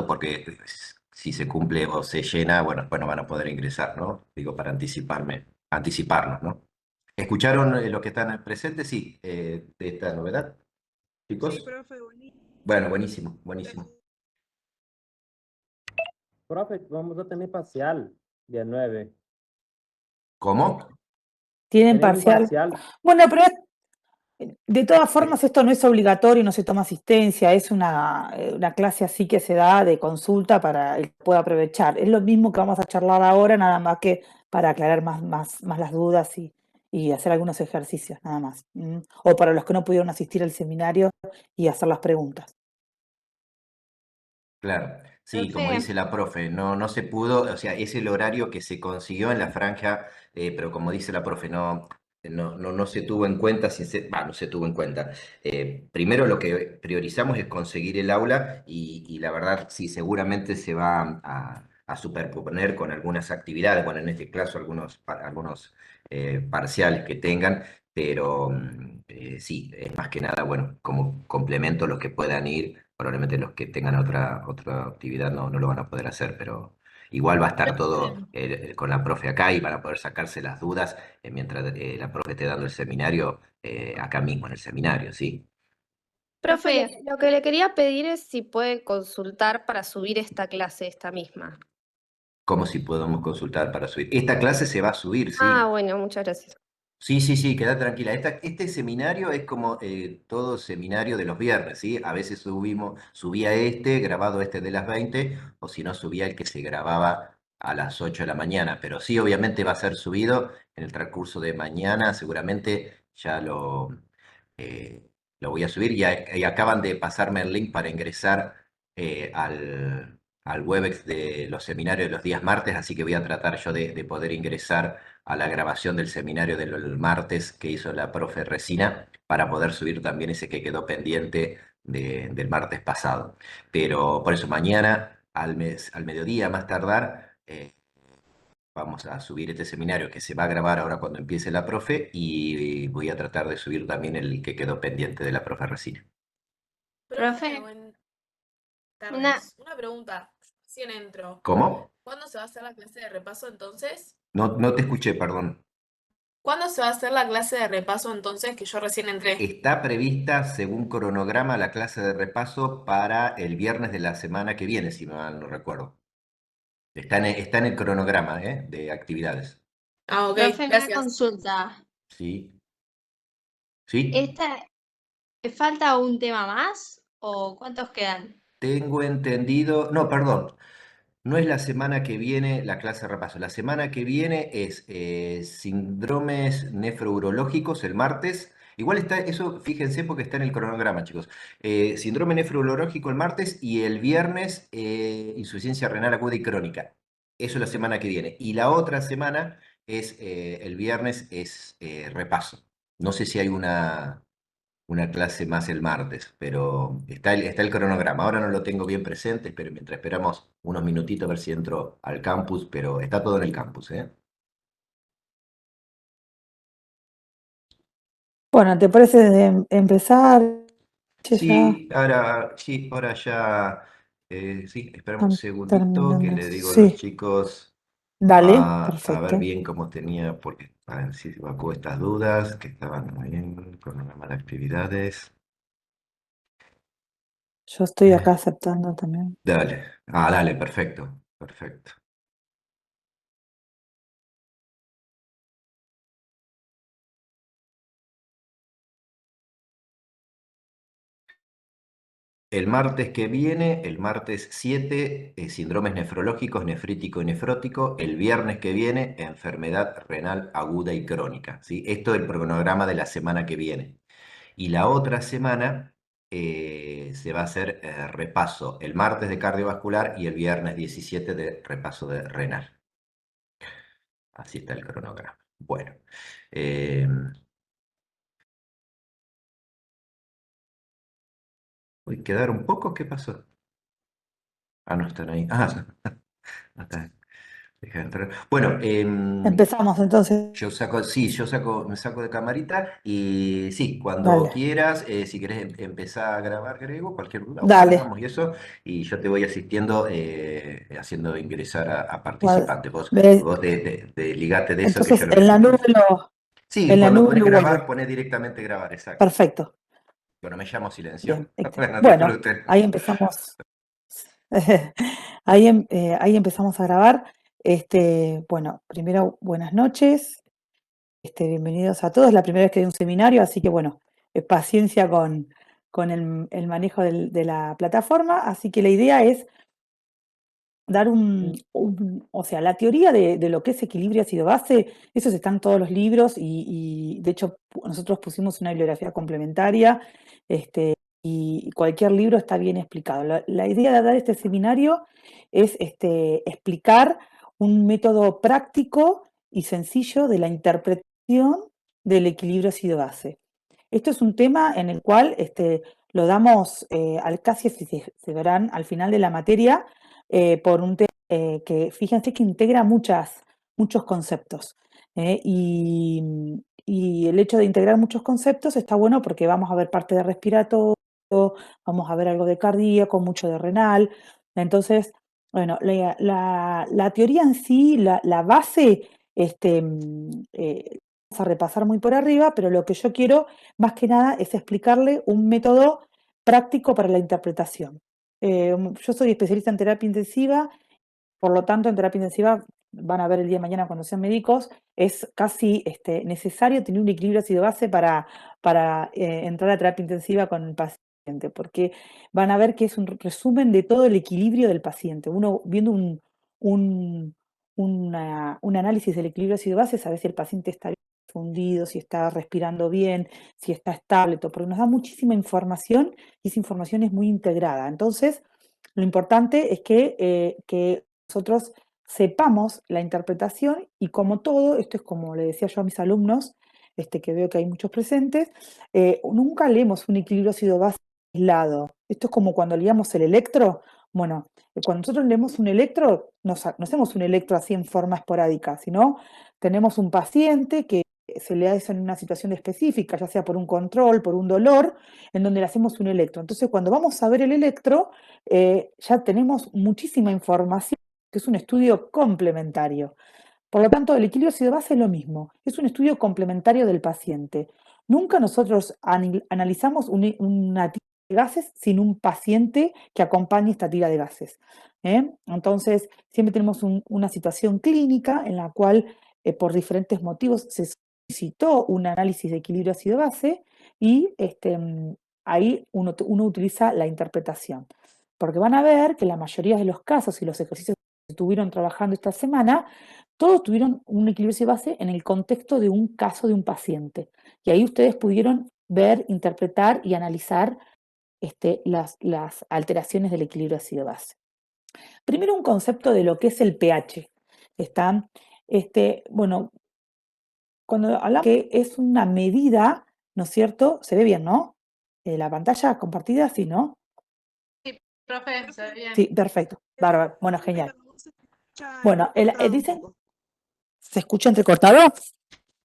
tempranito, porque si se cumple o se llena, bueno, después no van a poder ingresar, ¿no? Digo, para anticiparnos, ¿no? ¿Escucharon los que están presentes? Sí, de esta novedad, Sí, chicos. profe, buenísimo. Bueno, buenísimo, buenísimo. Profe, vamos a tener parcial día 9. ¿Cómo? Tienen Tenemos un parcial. parcial. Bueno, pero de todas Eh, formas esto no es obligatorio, no se toma asistencia, es una clase así que se da de consulta para el que pueda aprovechar. Es lo mismo que vamos a charlar ahora, nada más que para aclarar más las dudas y hacer algunos ejercicios, nada más. O para los que no pudieron asistir al seminario y hacer las preguntas. Claro, sí, como Profe, dice la profe, no se pudo, o sea, es el horario que se consiguió en la franja, pero como dice la profe, no se tuvo en cuenta, no se tuvo en cuenta. Primero lo que priorizamos es conseguir el aula y la verdad, sí, seguramente se va a superponer con algunas actividades, bueno, en este caso algunos parciales que tengan, pero sí, es más que nada, bueno, como complemento los que puedan ir. Probablemente los que tengan otra actividad no lo van a poder hacer, pero igual va a estar todo profe, con la profe acá y van a poder sacarse las dudas mientras la profe esté dando el seminario acá mismo en el seminario, ¿sí? profe, lo que le quería pedir es si puede consultar para subir esta clase, esta misma. ¿Cómo si podemos consultar para subir? Esta clase se va a subir, Ah, sí. bueno, muchas gracias. Sí, sí, sí, queda tranquila. Este seminario es como todo seminario de los viernes, ¿sí? A veces subía grabado este de las 20, o si no, subía el que se grababa a las 8 de la mañana. Pero sí, obviamente va a ser subido en el transcurso de mañana, seguramente ya lo voy a subir. Y acaban de pasarme el link para ingresar al Webex de los seminarios de los días martes, así que voy a tratar yo de poder ingresar a la grabación del seminario del martes que hizo la profe Resina para poder subir también ese que quedó pendiente del martes pasado. Pero por eso mañana al mediodía más tardar vamos a subir este seminario que se va a grabar ahora cuando empiece la profe y voy a tratar de subir también el que quedó pendiente de la profe Resina. Profe, Buenas una, tardes. Una pregunta. Recién entro. ¿Cómo? ¿Cuándo se va a hacer la clase de repaso entonces? No te escuché, perdón. ¿Cuándo se va a hacer la clase de repaso entonces que yo recién entré? Está prevista, según cronograma, la clase de repaso para el viernes de la semana que viene, si mal no recuerdo. Está en el cronograma, de actividades. Ah, ok, profe, una gracias. consulta. Sí, sí. ¿Esta falta un tema más o cuántos quedan? Tengo entendido, no, perdón, no es la semana que viene la clase de repaso. La semana que viene es síndromes nefrourológicos el martes. Igual está, eso fíjense porque está en el cronograma, chicos. Síndrome nefrourológico el martes y el viernes insuficiencia renal aguda y crónica. Eso es la semana que viene. Y la otra semana el viernes es repaso. No sé si hay una clase más el martes, pero está el cronograma. Ahora no lo tengo bien presente, pero mientras esperamos unos minutitos a ver si entro al campus, pero está todo en el campus, ¿eh? Bueno, ¿te parece empezar? Che, ya Sí, ahora ya, sí, esperamos un están segundito que terminando. le digo a los Sí, chicos dale, a ver perfecto. bien cómo tenía, porque a ver si evacuó estas dudas, que estaban bien, cronograma de actividades. Yo estoy Eh, acá aceptando también. Dale, dale, perfecto, perfecto. El martes que viene, el martes 7, síndromes nefrológicos, nefrítico y nefrótico. El viernes que viene, enfermedad renal aguda y crónica. ¿Sí? Esto es el cronograma de la semana que viene. Y la otra semana se va a hacer repaso el martes de cardiovascular y el viernes 17 de repaso de renal. Así está el cronograma. Bueno. eh, uy, ¿quedaron pocos? ¿Qué pasó? Ah, no están ahí. Ah, no están. Deja de entrar. Bueno, Empezamos entonces. sí, me saco de camarita y sí, cuando Dale, quieras, si querés empezar a grabar, Grego, cualquier duda, o que dale. hagamos y eso, y yo te voy asistiendo, haciendo ingresar a Guarda. participantes. ¿Ves? Vos ligate de eso que yo Entonces, lo voy haciendo. Sí, en la cuando nube pones lo grabar, guardo. pones directamente grabar, exacto. Perfecto. Bueno, me llamo silencio. Bien, excelente. Bueno, Bueno, disfruten. ahí empezamos. Ahí empezamos a grabar. Bueno, primero, buenas noches. Bienvenidos a todos. La primera vez que doy un seminario, así que bueno, paciencia con el manejo de la plataforma. Así que la idea es dar o sea, la teoría de lo que es equilibrio ácido-base, esos están en todos los libros y de hecho nosotros pusimos una bibliografía complementaria, y cualquier libro está bien explicado. La idea de dar este seminario es explicar un método práctico y sencillo de la interpretación del equilibrio ácido-base. Esto es un tema en el cual lo damos casi, si se verán, al final de la materia, por un tema que fíjense que integra muchos conceptos. Y el hecho de integrar muchos conceptos está bueno porque vamos a ver parte de respiratorio, vamos a ver algo de cardíaco, mucho de renal. Entonces, bueno, la teoría en sí, la base, vamos a repasar muy por arriba, pero lo que yo quiero más que nada es explicarle un método práctico para la interpretación. Yo soy especialista en terapia intensiva, por lo tanto, en terapia intensiva, van a ver el día de mañana cuando sean médicos, es casi necesario tener un equilibrio ácido-base para entrar a terapia intensiva con el paciente, porque van a ver que es un resumen de todo el equilibrio del paciente. Uno viendo un, un análisis del equilibrio ácido-base, sabe si el paciente está bien fundido, si está respirando bien, si está estable, todo, porque nos da muchísima información y esa información es muy integrada. Entonces, lo importante es que nosotros sepamos la interpretación y como todo, esto es como le decía yo a mis alumnos, que veo que hay muchos presentes, nunca leemos un equilibrio ácido-base aislado. Esto es como cuando leíamos el electro. Bueno, cuando nosotros leemos un electro, no hacemos un electro así en forma esporádica, sino tenemos un paciente que se le hace en una situación específica, ya sea por un control, por un dolor, en donde le hacemos un electro. Entonces, cuando vamos a ver el electro, ya tenemos muchísima información, que es un estudio complementario. Por lo tanto, el equilibrio ácido-base es lo mismo, es un estudio complementario del paciente. Nunca nosotros analizamos una tira de gases sin un paciente que acompañe esta tira de gases. Entonces, siempre tenemos una situación clínica en la cual, por diferentes motivos, se solicitó un análisis de equilibrio ácido-base y ahí uno utiliza la interpretación. Porque van a ver que la mayoría de los casos y los ejercicios que estuvieron trabajando esta semana, todos tuvieron un equilibrio ácido-base en el contexto de un caso de un paciente. Y ahí ustedes pudieron ver, interpretar y analizar las alteraciones del equilibrio ácido-base. Primero un concepto de lo que es el pH. ¿Está? Bueno, cuando hablamos que es una medida, ¿no es cierto? Se ve bien, ¿no? La pantalla compartida, sí, ¿no? Sí, profe, se ve bien. Sí, perfecto. Bárbaro. Bueno, genial. Bueno, dicen, ¿se escucha entrecortado?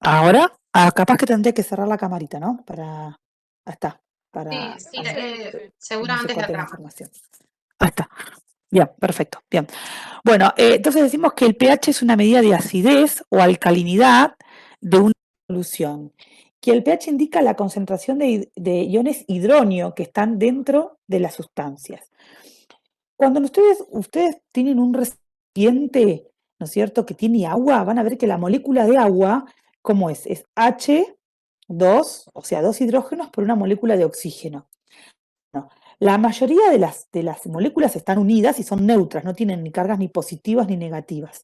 Ahora, capaz que tendré que cerrar la camarita, ¿no? Ahí está, para Sí, no se seguramente es la corte la trama. información. Ahí está. Bien, perfecto. Bien. Bueno, entonces decimos que el pH es una medida de acidez o alcalinidad de una solución. Que el pH indica la concentración de iones hidróneo que están dentro de las sustancias. Cuando ustedes tienen un recipiente, ¿no es cierto?, que tiene agua, van a ver que la molécula de agua, ¿cómo es? Es H2, o sea, dos hidrógenos por una molécula de oxígeno. No, la mayoría de las moléculas están unidas y son neutras, no tienen ni cargas ni positivas ni negativas.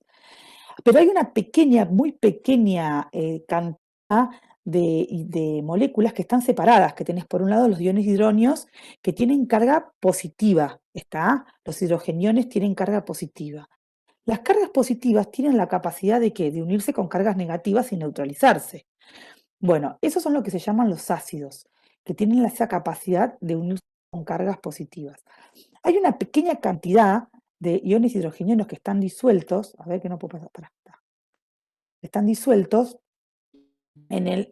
Pero hay una pequeña, muy pequeña cantidad de moléculas que están separadas, que tenés por un lado los iones hidróneos que tienen carga positiva, ¿está? Los hidrogeniones tienen carga positiva. Las cargas positivas tienen la capacidad de ¿qué? De unirse con cargas negativas y neutralizarse. Bueno, esos son lo que se llaman los ácidos, que tienen esa capacidad de unirse con cargas positivas. Hay una pequeña cantidad de iones hidrogenianos que están disueltos, a ver que no puedo pasar, están disueltos en el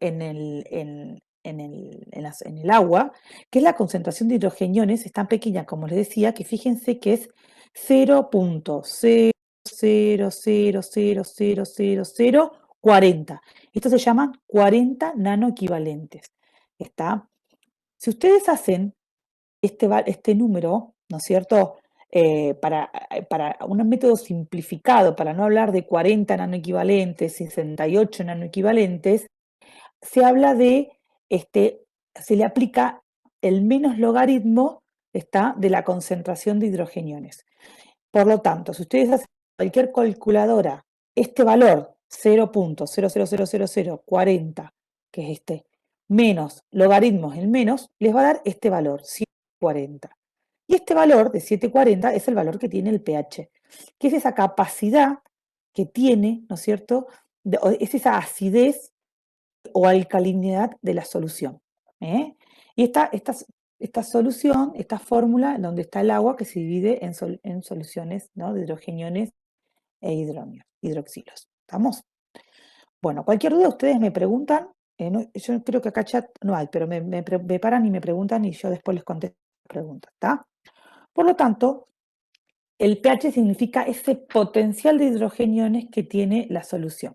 agua, que es la concentración de hidrogeniones, es tan pequeña, como les decía, que fíjense que es 0.000000040. Estos se llaman 40 nanoequivalentes. ¿Está? Si ustedes hacen este número, ¿no es cierto? Para un método simplificado, para no hablar de 40 nanoequivalentes, 68 nanoequivalentes, se habla de, se le aplica el menos logaritmo, ¿está?, de la concentración de hidrogeniones. Por lo tanto, si ustedes hacen cualquier calculadora, este valor 0.0000040, que es menos logaritmos en menos, les va a dar este valor, 740. Y este valor de 740 es el valor que tiene el pH, que es esa capacidad que tiene, ¿no es cierto?, es esa acidez o alcalinidad de la solución. Y esta solución, esta fórmula, donde está el agua que se divide en soluciones, ¿no?, de hidrogeniones e hidroxilos. ¿Estamos? Bueno, cualquier duda ustedes me preguntan. Yo creo que acá chat no hay, pero me paran y me preguntan y yo después les contesto las preguntas. ¿Está? Por lo tanto, el pH significa ese potencial de hidrogeniones que tiene la solución.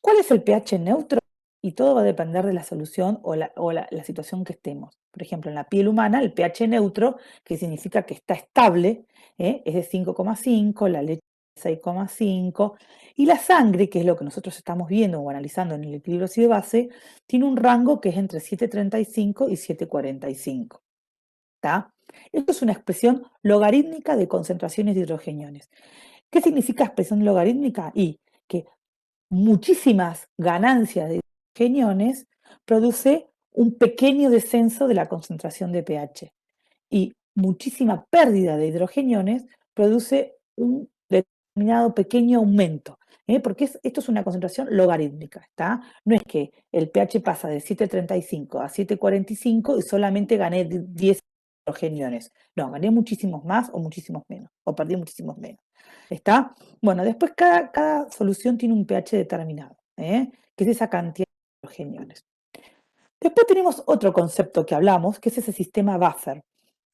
¿Cuál es el pH neutro? Y todo va a depender de la solución o la situación que estemos. Por ejemplo, en la piel humana, el pH neutro, que significa que está estable, es de 5,5, la leche de 6,5, y la sangre, que es lo que nosotros estamos viendo o analizando en el equilibrio ácido-base, tiene un rango que es entre 7,35 y 7,45. ¿Está? Esto es una expresión logarítmica de concentraciones de hidrogeniones. ¿Qué significa expresión logarítmica? Y que muchísimas ganancias de hidrogeniones produce un pequeño descenso de la concentración de pH y muchísima pérdida de hidrogeniones produce un determinado pequeño aumento, porque esto es una concentración logarítmica, ¿está? No es que el pH pasa de 7,35 a 7,45 y solamente gané 10 hidrogeniones. No, gané muchísimos más o muchísimos menos, o perdí muchísimos menos. ¿Está? Bueno, después cada solución tiene un pH determinado, que es esa cantidad de hidrogeniones. Después tenemos otro concepto que hablamos, que es ese sistema buffer.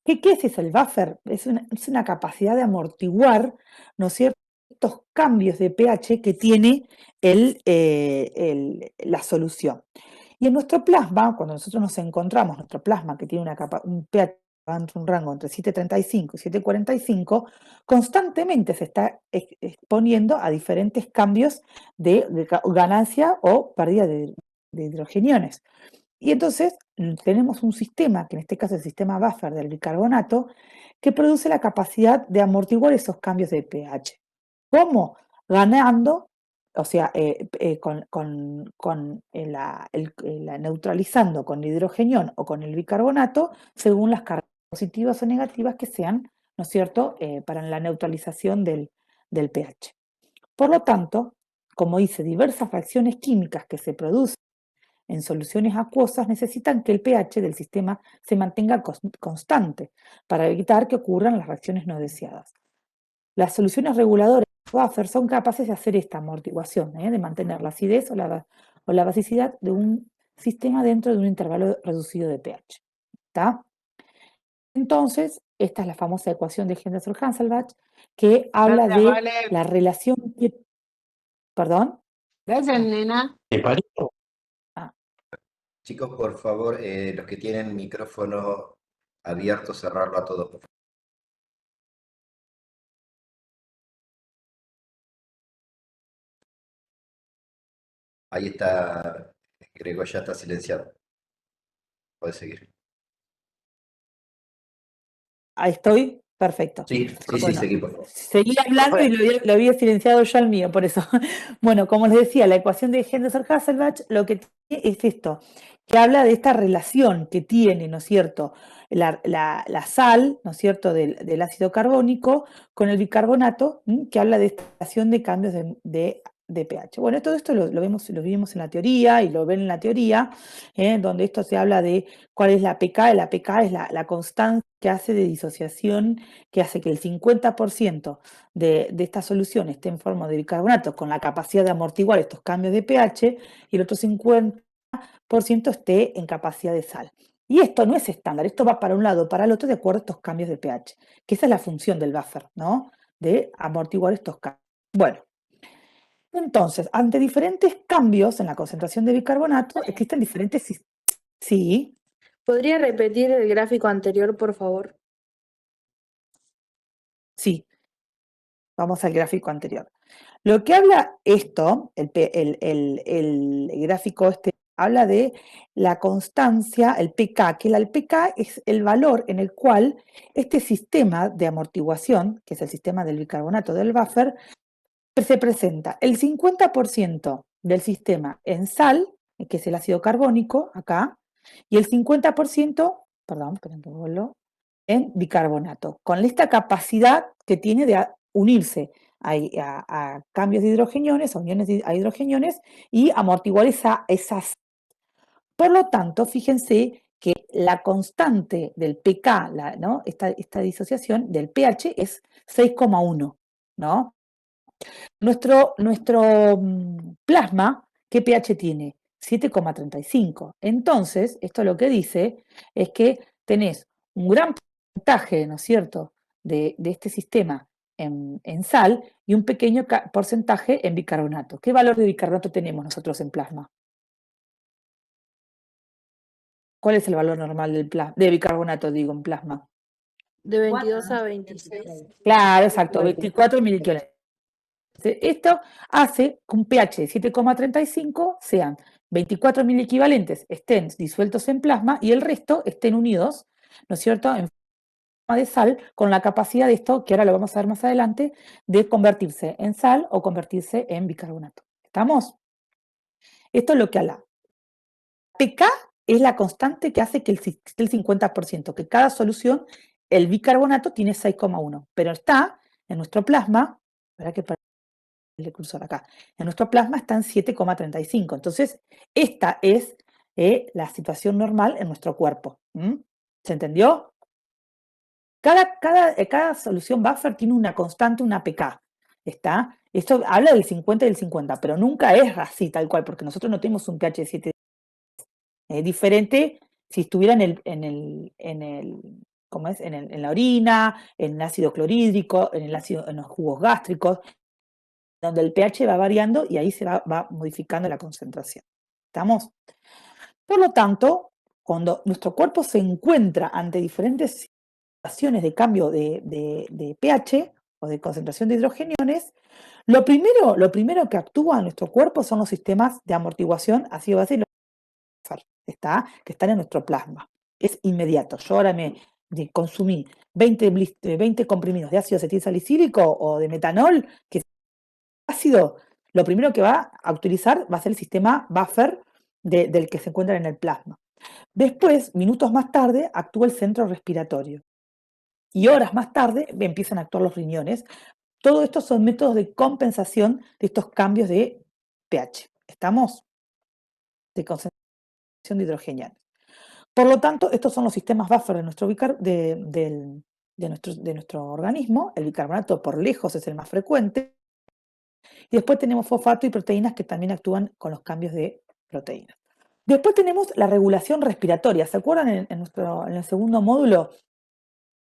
¿Qué es el buffer? Es una capacidad de amortiguar, ¿no es cierto?, estos cambios de pH que tiene la solución. Y en nuestro plasma, cuando nosotros nos encontramos, nuestro plasma que tiene un pH entre un rango entre 7,35 y 7,45, constantemente se está exponiendo a diferentes cambios de ganancia o pérdida de hidrogeniones. Y entonces tenemos un sistema, que en este caso es el sistema buffer del bicarbonato, que produce la capacidad de amortiguar esos cambios de pH. ¿Cómo? Ganando, o sea, neutralizando con el hidrogenión o con el bicarbonato, según las cargas positivas o negativas que sean, ¿no es cierto?, para la neutralización del pH. Por lo tanto, como dice, diversas reacciones químicas que se producen en soluciones acuosas necesitan que el pH del sistema se mantenga constante para evitar que ocurran las reacciones no deseadas. Las soluciones reguladoras buffer son capaces de hacer esta amortiguación, de mantener la acidez o la basicidad de un sistema dentro de un intervalo reducido de pH. ¿Está? Entonces, esta es la famosa ecuación de Henderson-Hasselbalch que habla Gracias, de Vale. la relación ¿Perdón? Gracias, nena. Chicos, por favor, los que tienen micrófono abierto, cerrarlo a todos. Ahí está, Grego, ya está silenciado. Puedes seguir. Ahí estoy, perfecto. Sí, Bueno, seguí, por favor. seguí hablando y lo había silenciado yo al mío, por eso. Bueno, como les decía, la ecuación de Henderson-Hasselbalch lo que tiene es esto, que habla de esta relación que tiene, ¿no es cierto?, la sal, ¿no es cierto?, del ácido carbónico con el bicarbonato, que habla de esta relación de cambios de de pH. Bueno, todo esto lo vimos en la teoría y lo ven en la teoría, donde esto se habla de cuál es la pK. La pK es la constante que hace de disociación, que hace que el 50% de esta solución esté en forma de bicarbonato con la capacidad de amortiguar estos cambios de pH y el otro 50% esté en capacidad de sal. Y esto no es estándar, esto va para un lado o para el otro de acuerdo a estos cambios de pH, que esa es la función del buffer, ¿no? De amortiguar estos cambios. Bueno, entonces, ante diferentes cambios en la concentración de bicarbonato, existen diferentes... Sí, ¿Podría repetir el gráfico anterior, por favor? sí, vamos al gráfico anterior. Lo que habla esto, el gráfico este, habla de la constancia, el pK, que el pK es el valor en el cual este sistema de amortiguación, que es el sistema del bicarbonato del buffer, se presenta el 50% del sistema en sal, que es el ácido carbónico, acá, y el 50%, perdón, esperen que vuelvo, en bicarbonato, con esta capacidad que tiene de unirse a cambios de hidrogeniones, a hidrogeniones, y amortiguar esas. Por lo tanto, fíjense que la constante del pK, ¿no? esta disociación del pH es 6,1, ¿no? Nuestro plasma, ¿qué pH tiene? 7,35. Entonces, esto lo que dice es que tenés un gran porcentaje, ¿no es cierto?, de este sistema en sal y un pequeño porcentaje en bicarbonato. ¿Qué valor de bicarbonato tenemos nosotros en plasma? ¿Cuál es el valor normal de bicarbonato, digo, en plasma? De 22 a 26. Claro, exacto, 24 miliquioles. Esto hace que un pH de 7,35 sean 24 mil equivalentes estén disueltos en plasma y el resto estén unidos, ¿no es cierto?, en forma de sal, con la capacidad de esto, que ahora lo vamos a ver más adelante, de convertirse en sal o convertirse en bicarbonato. ¿Estamos? Esto es lo que habla. pK es la constante que hace que el 50%, que cada solución, el bicarbonato tiene 6,1, pero está en nuestro plasma, ¿verdad que el cursor acá? En nuestro plasma está en 7,35. Entonces, esta es la situación normal en nuestro cuerpo. ¿Se entendió? Cada solución buffer tiene una constante, una pK. ¿Está? Esto habla del 50 y del 50, pero nunca es así tal cual, porque nosotros no tenemos un pH de 7 diferente si estuviera ¿cómo es? En la orina, en el ácido clorhídrico, en los jugos gástricos, donde el pH va variando y ahí se va modificando la concentración. ¿Estamos? Por lo tanto, cuando nuestro cuerpo se encuentra ante diferentes situaciones de cambio de pH o de concentración de hidrogeniones, lo primero que actúa en nuestro cuerpo son los sistemas de amortiguación ácido base y que están en nuestro plasma. Es inmediato. Yo ahora me consumí 20 comprimidos de ácido acetilsalicílico o de metanol, que ácido, lo primero que va a utilizar va a ser el sistema buffer del que se encuentra en el plasma. Después, minutos más tarde, actúa el centro respiratorio. Y horas más tarde empiezan a actuar los riñones. Todo esto son métodos de compensación de estos cambios de pH. ¿Estamos? De concentración de hidrogeniones. Por lo tanto, estos son los sistemas buffer de nuestro organismo. El bicarbonato por lejos es el más frecuente. Y después tenemos fosfato y proteínas que también actúan con los cambios de proteínas. Después tenemos la regulación respiratoria. ¿Se acuerdan en el segundo módulo?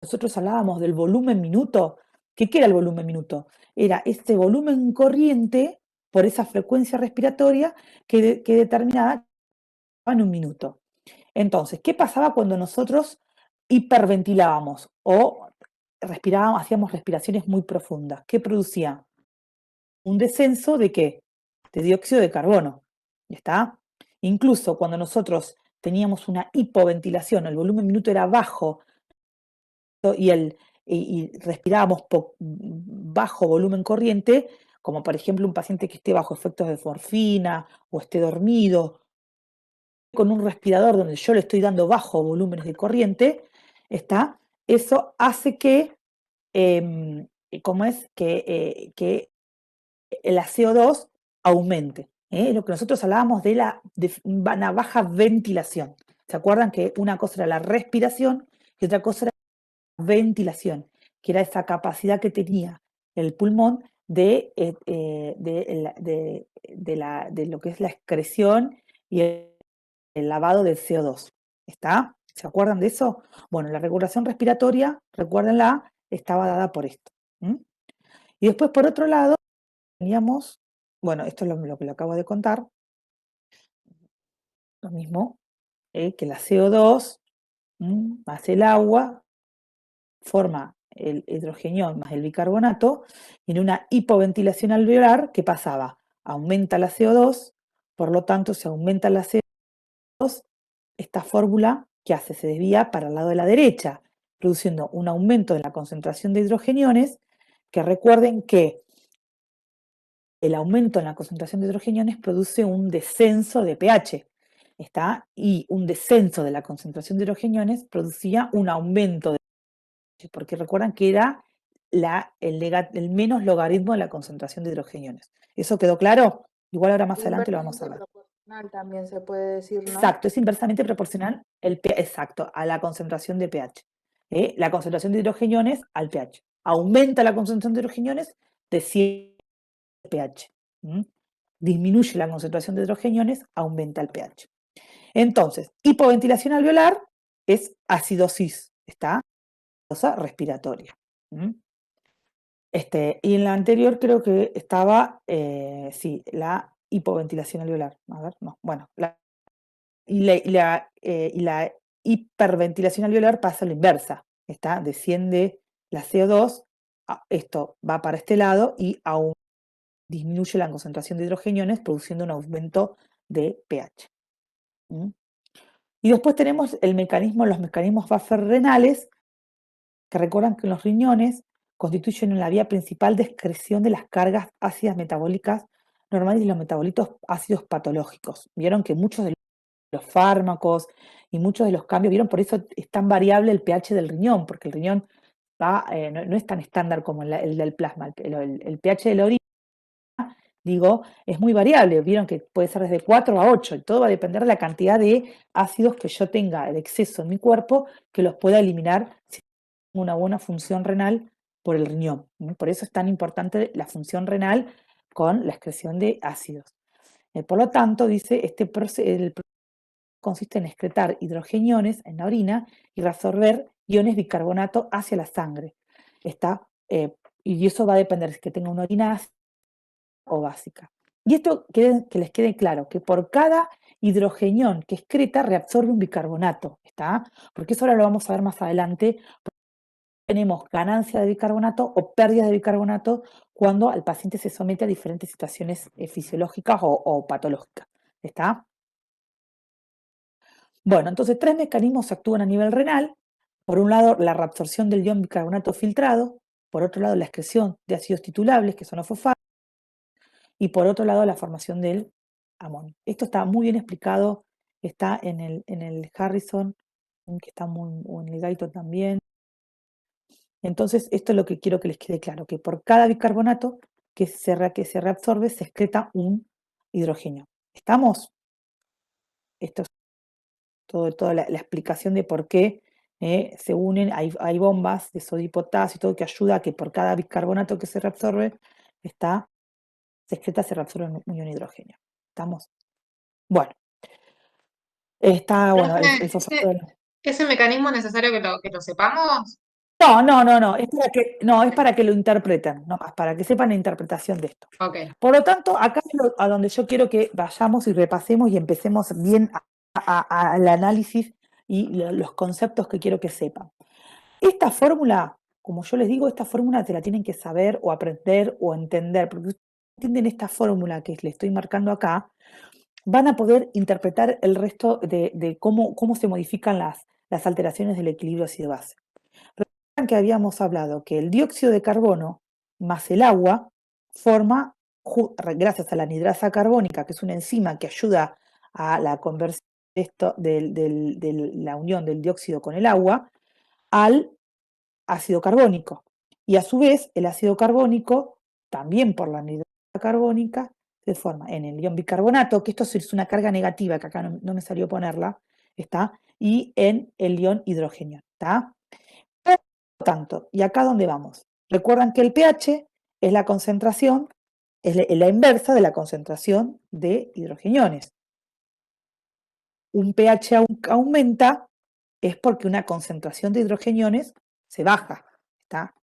Nosotros hablábamos del volumen minuto. ¿Qué era el volumen minuto? Era este volumen corriente por esa frecuencia respiratoria que determinaba en un minuto. Entonces, ¿qué pasaba cuando nosotros hiperventilábamos o respirábamos, hacíamos respiraciones muy profundas? ¿Qué producía? Un descenso de ¿qué? De dióxido de carbono. ¿Está? Incluso cuando nosotros teníamos una hipoventilación, el volumen minuto era bajo y respirábamos bajo volumen corriente, como por ejemplo un paciente que esté bajo efectos de morfina o esté dormido, con un respirador donde yo le estoy dando bajo volúmenes de corriente, ¿está? Eso hace que, ¿cómo es? Que la CO2 aumente. Lo que nosotros hablábamos de una baja ventilación. ¿Se acuerdan que una cosa era la respiración y otra cosa era la ventilación? Que era esa capacidad que tenía el pulmón de lo que es la excreción y el lavado del CO2. ¿Está? ¿Se acuerdan de eso? Bueno, la regulación respiratoria, recuérdenla, estaba dada por esto. Y después, por otro lado, teníamos, bueno, esto es lo que le acabo de contar, lo mismo que la CO2 más el agua forma el hidrogenión más el bicarbonato, y en una hipoventilación alveolar, ¿qué pasaba? Aumenta la CO2, por lo tanto, si aumenta la CO2, esta fórmula, ¿qué hace? Se desvía para el lado de la derecha, produciendo un aumento de la concentración de hidrogeniones, que recuerden que el aumento en la concentración de hidrogeniones produce un descenso de pH, ¿está? Y un descenso de la concentración de hidrogeniones producía un aumento de pH, porque recuerdan que era el menos logaritmo de la concentración de hidrogeniones. ¿Eso quedó claro? Igual ahora más adelante lo vamos a ver. Proporcional también se puede decir, ¿no? Exacto, es inversamente proporcional exacto, a la concentración de pH. La concentración de hidrogeniones al pH. Aumenta la concentración de hidrogeniones, desciende el pH. Disminuye la concentración de hidrogeniones, aumenta el pH. Entonces, hipoventilación alveolar es acidosis, está respiratoria. Y en la anterior creo que estaba, sí, la hipoventilación alveolar. A ver, no, bueno, y la hiperventilación alveolar pasa a la inversa, ¿está? Desciende la CO2, esto va para este lado y aún disminuye la concentración de hidrogeniones, produciendo un aumento de pH. Y después tenemos los mecanismos buffer renales, que recuerdan que los riñones constituyen la vía principal de excreción de las cargas ácidas metabólicas normales y los metabolitos ácidos patológicos. Vieron que muchos de los fármacos y muchos de los cambios, vieron, por eso es tan variable el pH del riñón, porque el riñón no es tan estándar como el del plasma. El pH de la orina, digo, es muy variable. Vieron que puede ser desde 4 a 8, y todo va a depender de la cantidad de ácidos que yo tenga de exceso en mi cuerpo, que los pueda eliminar si tengo una buena función renal por el riñón. Por eso es tan importante la función renal con la excreción de ácidos. Por lo tanto, dice, el consiste en excretar hidrogeniones en la orina y reabsorber iones bicarbonato hacia la sangre. Y eso va a depender si que tenga una orina ácida o básica. Y esto que les quede claro, que por cada hidrogenión que excreta reabsorbe un bicarbonato, ¿está? Porque eso ahora lo vamos a ver más adelante. Tenemos ganancia de bicarbonato o pérdida de bicarbonato cuando al paciente se somete a diferentes situaciones fisiológicas o patológicas, ¿está? Bueno, entonces 3 mecanismos actúan a nivel renal. Por un lado, la reabsorción del ion bicarbonato filtrado. Por otro lado, la excreción de ácidos titulables, que son los fosfatos. Y por otro lado, la formación del amonio. Esto está muy bien explicado, está en el Harrison, que está o en el Guyton también. Entonces, esto es lo que quiero que les quede claro, que por cada bicarbonato que se reabsorbe, se excreta un hidrogenio. ¿Estamos? Esto es toda la explicación de por qué se unen, hay bombas de sodio y potasio y todo que ayuda a que por cada bicarbonato que se reabsorbe, se excreta, se reabsorbe un ion hidrogenio. ¿Estamos? Bueno, bueno, el fosfato ¿Ese mecanismo es necesario que lo sepamos? No, es para que lo interpreten, no más, para que sepan la interpretación de esto. Ok. Por lo tanto, acá es a donde yo quiero que vayamos y repasemos y empecemos bien al análisis y los conceptos que quiero que sepan. Esta fórmula, como yo les digo, esta fórmula te la tienen que saber o aprender o entender, porque ustedes entienden esta fórmula que les estoy marcando acá, van a poder interpretar el resto de cómo se modifican las alteraciones del equilibrio ácido-base. Recuerdan que habíamos hablado que el dióxido de carbono más el agua forma, gracias a la anhidrasa carbónica, que es una enzima que ayuda a la conversión de la unión del dióxido con el agua, al ácido carbónico. Y a su vez, el ácido carbónico, también por la anhidrasa carbónica, se forma en el ion bicarbonato, que esto es una carga negativa, que acá no me salió ponerla, ¿está? Y en el ion hidrógeno, ¿está? Por lo tanto, ¿y acá dónde vamos? Recuerdan que el pH es la concentración, es la inversa de la concentración de hidrogeniones. Un pH aumenta es porque una concentración de hidrogeniones se baja, ¿está?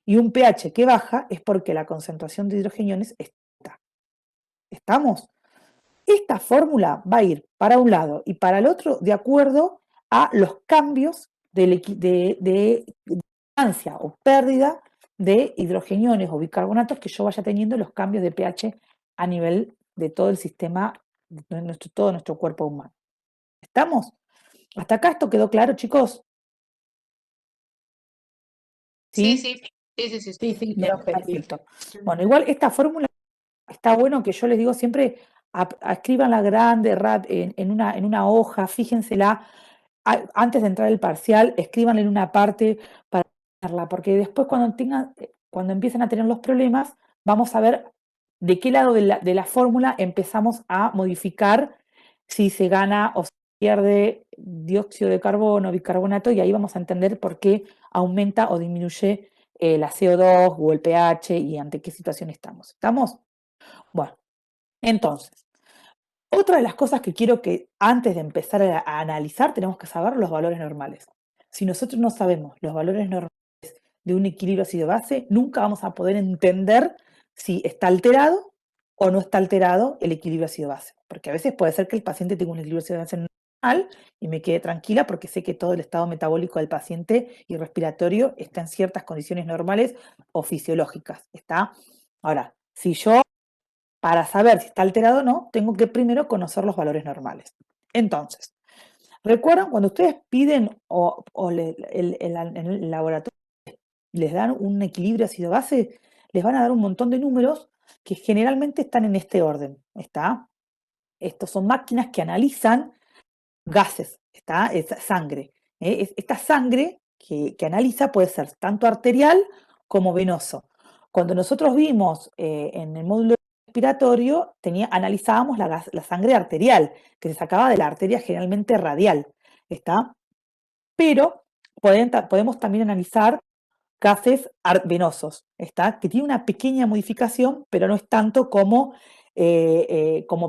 Y un pH que baja es porque la concentración de hidrogeniones está. ¿Estamos? Esta fórmula va a ir para un lado y para el otro de acuerdo a los cambios de ganancia o pérdida de hidrogeniones o bicarbonatos que yo vaya teniendo los cambios de pH a nivel de todo el sistema, de todo nuestro cuerpo humano. ¿Estamos? ¿Hasta acá esto quedó claro, chicos? Sí, ¿Sí? sí. Bien, profe. perfecto. Bueno, igual esta fórmula está bueno que yo les digo siempre, escríbanla grande, en una hoja, fíjensela, antes de entrar el parcial, escríbanla en una parte para verla, porque después cuando empiecen a tener los problemas, vamos a ver de qué lado de la fórmula empezamos a modificar si se gana o se pierde dióxido de carbono, bicarbonato, y ahí vamos a entender por qué aumenta o disminuye la CO2 o el pH y ante qué situación estamos. ¿Estamos? Bueno, entonces, otra de las cosas que quiero que antes de empezar a analizar tenemos que saber los valores normales. Si nosotros no sabemos los valores normales de un equilibrio ácido-base, nunca vamos a poder entender si está alterado o no está alterado el equilibrio ácido-base. Porque a veces puede ser que el paciente tenga un equilibrio ácido-base normal y me quede tranquila porque sé que todo el estado metabólico del paciente y respiratorio está en ciertas condiciones normales o fisiológicas. ¿Está? Ahora, si yo para saber si está alterado o no, tengo que primero conocer los valores normales. Entonces, recuerdan cuando ustedes piden en el laboratorio les dan un equilibrio ácido-base, les van a dar un montón de números que generalmente están en este orden. ¿Está? Estos son máquinas que analizan gases, ¿está? Es sangre. Esta sangre que analiza puede ser tanto arterial como venoso. Cuando nosotros vimos en el módulo respiratorio, analizábamos la sangre arterial, que se sacaba de la arteria generalmente radial, ¿está? Pero podemos también analizar gases venosos, ¿está? Que tiene una pequeña modificación, pero no es tanto como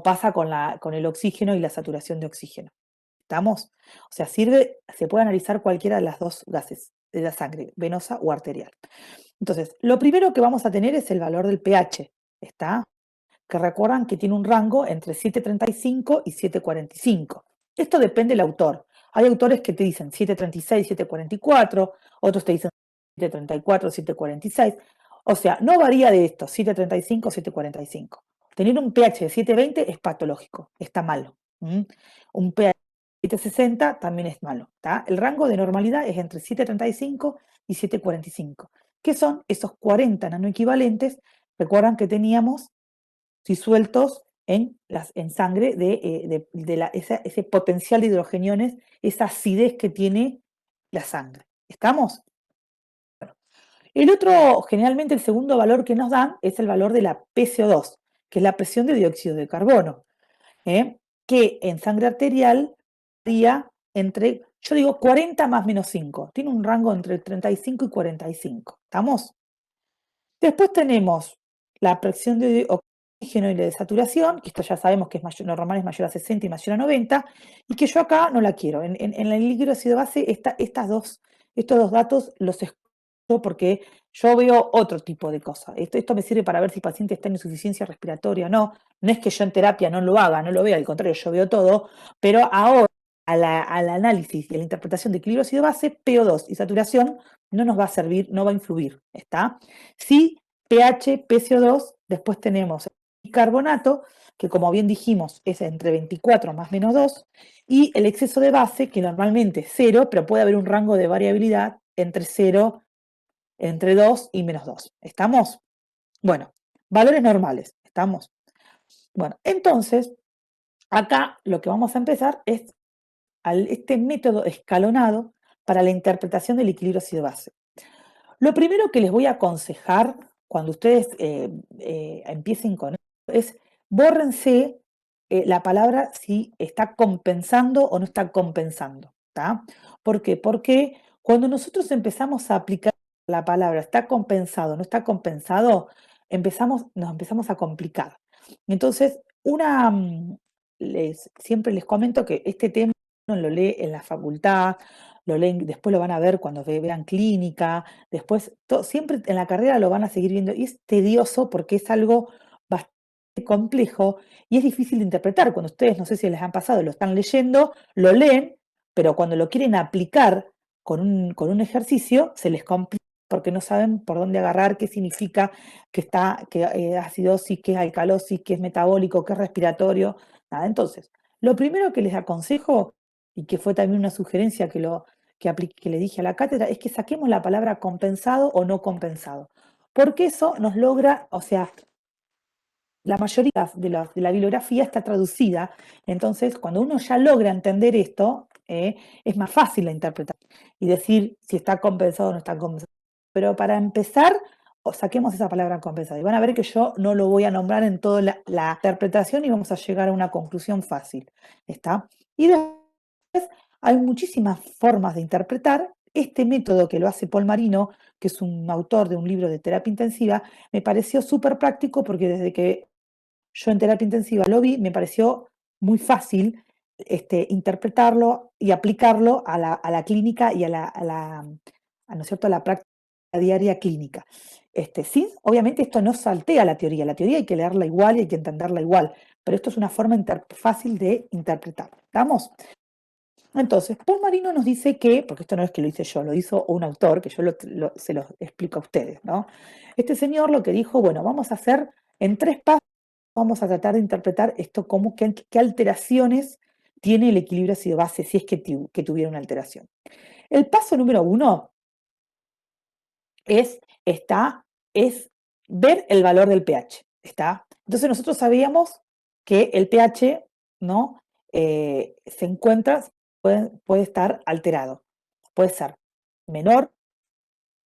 pasa con el oxígeno y la saturación de oxígeno. ¿Estamos? O sea, se puede analizar cualquiera de las dos gases de la sangre, venosa o arterial. Entonces, lo primero que vamos a tener es el valor del pH, ¿está? Que recuerdan que tiene un rango entre 7,35 y 7,45. Esto depende del autor. Hay autores que te dicen 7,36, 7,44, otros te dicen 7,34, 7,46. O sea, no varía de esto, 7,35, 7,45. Tener un pH de 7,20 es patológico, está malo. Un pH de 7,60 también es malo. ¿Tá? El rango de normalidad es entre 7,35 y 7,45. ¿Qué son esos 40 nanoequivalentes? Recuerdan que teníamos disueltos en sangre ese potencial de hidrogeniones, esa acidez que tiene la sangre. ¿Estamos? Bueno, generalmente el segundo valor que nos dan es el valor de la PCO2, que es la presión de dióxido de carbono, que en sangre arterial varía entre, yo digo 40 más menos 5, tiene un rango entre 35 y 45. ¿Estamos? Después tenemos la presión de oxígeno y la de saturación, que esto ya sabemos que es normal, es mayor a 60 y mayor a 90, y que yo acá no la quiero. En el líquido ácido base, estos dos datos los escojo porque yo veo otro tipo de cosas. Esto me sirve para ver si el paciente está en insuficiencia respiratoria o no. No es que yo en terapia no lo haga, no lo vea, al contrario, yo veo todo, pero ahora al análisis y a la interpretación de equilibrio ácido-base, PO2 y saturación no nos va a servir, no va a influir, ¿está? Sí, pH, PCO2, después tenemos el bicarbonato, que como bien dijimos es entre 24 más menos 2, y el exceso de base, que normalmente es 0, pero puede haber un rango de variabilidad entre 0, entre 2 y menos 2. ¿Estamos? Bueno, valores normales, ¿estamos? Bueno, entonces, acá lo que vamos a empezar es este método escalonado para la interpretación del equilibrio ácido-base. Lo primero que les voy a aconsejar cuando ustedes empiecen con esto es bórrense la palabra si está compensando o no está compensando. ¿Tá? ¿Por qué? Porque cuando nosotros empezamos a aplicar la palabra está compensado, no está compensado, nos empezamos a complicar. Entonces, siempre les comento que este tema uno lo lee en la facultad, lo leen, después lo van a ver cuando vean clínica, después siempre en la carrera lo van a seguir viendo y es tedioso porque es algo bastante complejo y es difícil de interpretar. Cuando ustedes, no sé si les han pasado, lo están leyendo, lo leen, pero cuando lo quieren aplicar con un ejercicio, se les complica porque no saben por dónde agarrar, qué significa que acidosis, qué es alcalosis, qué es metabólico, qué es respiratorio. Nada. Entonces, lo primero que les aconsejo, y que fue también una sugerencia que le dije a la cátedra, es que saquemos la palabra compensado o no compensado. Porque eso nos logra, o sea, la mayoría de la bibliografía está traducida, entonces cuando uno ya logra entender esto, es más fácil la interpretar y decir si está compensado o no está compensado. Pero para empezar, saquemos esa palabra compensado y van a ver que yo no lo voy a nombrar en toda la interpretación y vamos a llegar a una conclusión fácil. ¿Está? Y después hay muchísimas formas de interpretar. Este método que lo hace Paul Marino, que es un autor de un libro de terapia intensiva, me pareció súper práctico porque desde que yo en terapia intensiva lo vi, me pareció muy fácil interpretarlo y aplicarlo a la clínica y ¿no es cierto?, a la práctica diaria clínica. Sí, obviamente esto no saltea la teoría hay que leerla igual y hay que entenderla igual, pero esto es una forma fácil de interpretar. ¿Estamos? Entonces, Paul Marino nos dice que, porque esto no es que lo hice yo, lo hizo un autor, que yo se lo explico a ustedes, ¿no? Este señor lo que dijo, bueno, vamos a hacer en 3 pasos, vamos a tratar de interpretar esto como qué alteraciones tiene el equilibrio ácido-base, si es que tuviera una alteración. El paso número 1 es ver el valor del pH. ¿Está? Entonces nosotros sabíamos que el pH, ¿no? Se encuentra, puede estar alterado. Puede ser menor,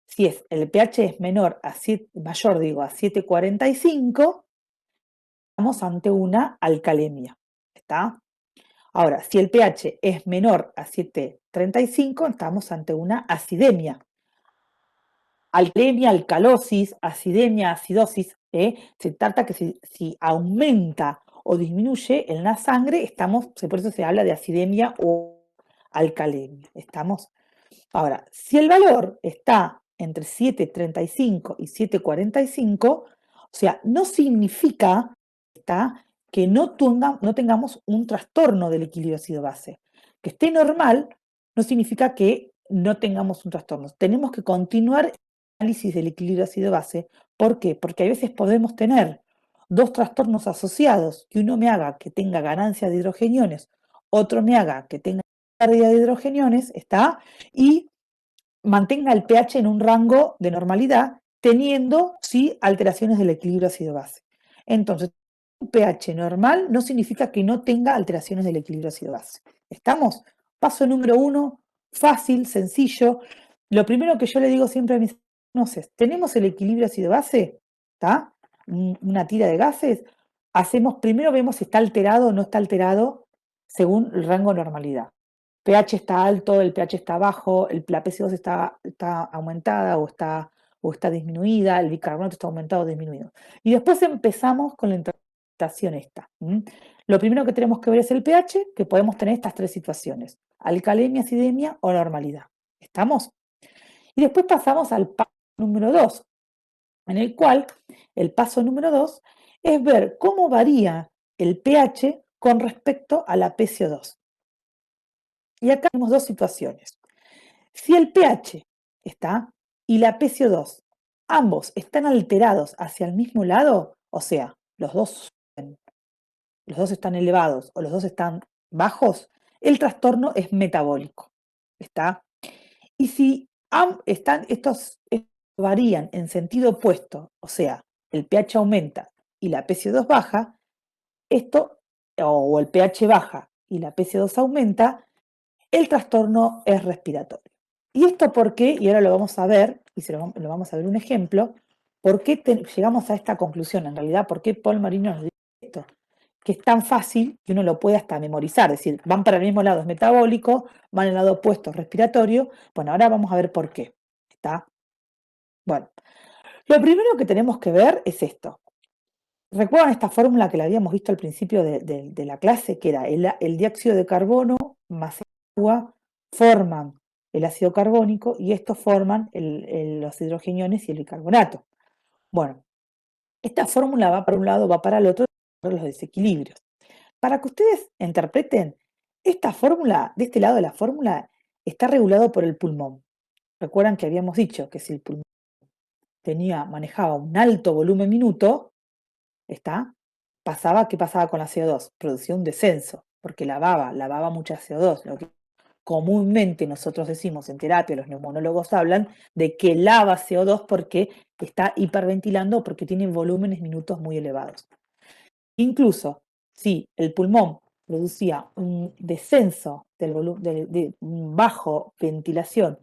si el pH es mayor a 7,45, estamos ante una alcalemia. ¿Está? Ahora, si el pH es menor a 7,35, estamos ante una acidemia. Alcalemia, alcalosis, acidemia, acidosis, se trata que si aumenta o disminuye en la sangre, por eso se habla de acidemia o alcalemia. ¿Estamos? Ahora, si el valor está entre 7,35 y 7,45, o sea, no significa que no tengamos un trastorno del equilibrio ácido-base. Que esté normal no significa que no tengamos un trastorno. Tenemos que continuar análisis del equilibrio ácido-base. ¿Por qué? Porque a veces podemos tener 2 trastornos asociados, que uno me haga que tenga ganancia de hidrogeniones, otro me haga que tenga pérdida de hidrogeniones, y mantenga el pH en un rango de normalidad, teniendo, sí, alteraciones del equilibrio ácido-base. Entonces, un pH normal no significa que no tenga alteraciones del equilibrio ácido-base. ¿Estamos? Paso número 1, fácil, sencillo. Lo primero que yo le digo siempre a mis alumnos es, ¿tenemos el equilibrio ácido-base? ¿Está? Una tira de gases. Primero vemos si está alterado o no está alterado según el rango de normalidad. pH está alto, el pH está bajo, la PC2 está aumentada o está disminuida, el bicarbonato está aumentado o disminuido. Y después empezamos con la interpretación esta. Lo primero que tenemos que ver es el pH, que podemos tener estas 3 situaciones: alcalemia, acidemia o normalidad. ¿Estamos? Y después pasamos al paso número 2, en el cual el paso número 2 es ver cómo varía el pH con respecto a la PCO2. Y acá tenemos 2 situaciones. Si el pH está y la PCO2, ambos están alterados hacia el mismo lado, o sea, los dos están elevados o los dos están bajos, el trastorno es metabólico. ¿Está? Y si estos varían en sentido opuesto, o sea, el pH aumenta y la PCO2 baja, o el pH baja y la PCO2 aumenta, el trastorno es respiratorio. ¿Y esto por qué? Y ahora lo vamos a ver, y lo vamos a ver un ejemplo, ¿por qué llegamos a esta conclusión? En realidad, ¿por qué Paul Marino nos dice esto, que es tan fácil que uno lo puede hasta memorizar, es decir, van para el mismo lado, es metabólico, van al lado opuesto, respiratorio. Bueno, ahora vamos a ver por qué. ¿Está? Bueno, lo primero que tenemos que ver es esto. ¿Recuerdan esta fórmula que la habíamos visto al principio de la clase? Que era el dióxido de carbono más el agua forman el ácido carbónico y estos forman los hidrogeniones y el bicarbonato. Bueno, esta fórmula va para un lado, va para el otro, los desequilibrios. Para que ustedes interpreten, esta fórmula, de este lado de la fórmula, está regulado por el pulmón. Recuerdan que habíamos dicho que si el pulmón manejaba un alto volumen minuto, ¿qué pasaba con la CO2? Producía un descenso, porque lavaba mucha CO2. Lo que comúnmente nosotros decimos en terapia, los neumonólogos hablan de que lava CO2 porque está hiperventilando, porque tiene volúmenes minutos muy elevados. Incluso si el pulmón producía un descenso del volumen, de bajo ventilación,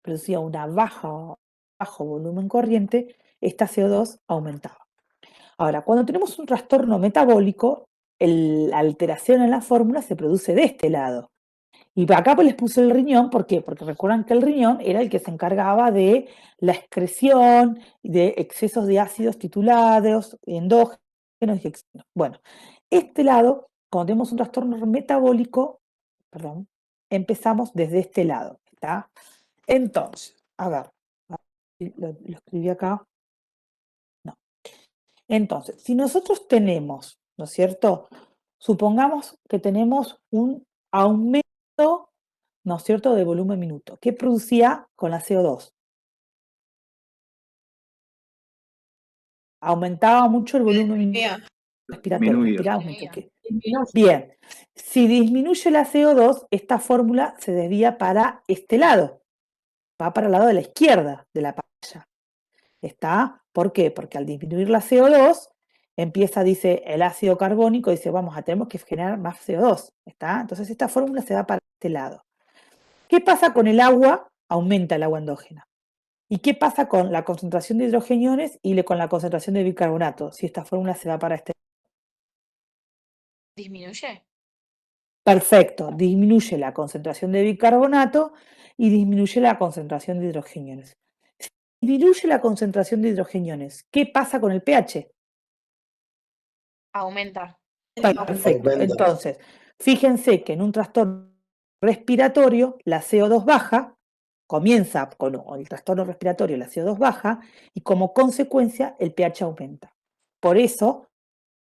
producía bajo volumen corriente, esta CO2 aumentaba. Ahora, cuando tenemos un trastorno metabólico, la alteración en la fórmula se produce de este lado. Y acá pues les puse el riñón, ¿por qué? Porque recuerdan que el riñón era el que se encargaba de la excreción de excesos de ácidos titulados, endógenos y exógenos. Bueno, este lado, cuando tenemos un trastorno metabólico, empezamos desde este lado, ¿está? Entonces, a ver, lo escribí acá. No. Entonces, si nosotros tenemos, ¿no es cierto? Supongamos que tenemos un aumento, ¿no es cierto?, de volumen minuto. ¿Qué producía con la CO2? Aumentaba mucho el volumen respiratorio. Respiraba mucho. Bien, si disminuye la CO2, esta fórmula se desvía para este lado. Va para el lado de la izquierda de la pantalla. ¿Está? ¿Por qué? Porque al disminuir la CO2, dice el ácido carbónico, dice, tenemos que generar más CO2. ¿Está? Entonces esta fórmula se va para este lado. ¿Qué pasa con el agua? Aumenta el agua endógena. ¿Y qué pasa con la concentración de hidrogeniones y con la concentración de bicarbonato? Si esta fórmula se va para este lado. ¿Disminuye? Perfecto, disminuye la concentración de bicarbonato y disminuye la concentración de hidrogeniones. Si disminuye la concentración de hidrogeniones, ¿qué pasa con el pH? Aumenta. Perfecto. Entonces, fíjense que en un trastorno respiratorio la CO2 baja, comienza con el trastorno respiratorio, la CO2 baja, y como consecuencia el pH aumenta. Por eso,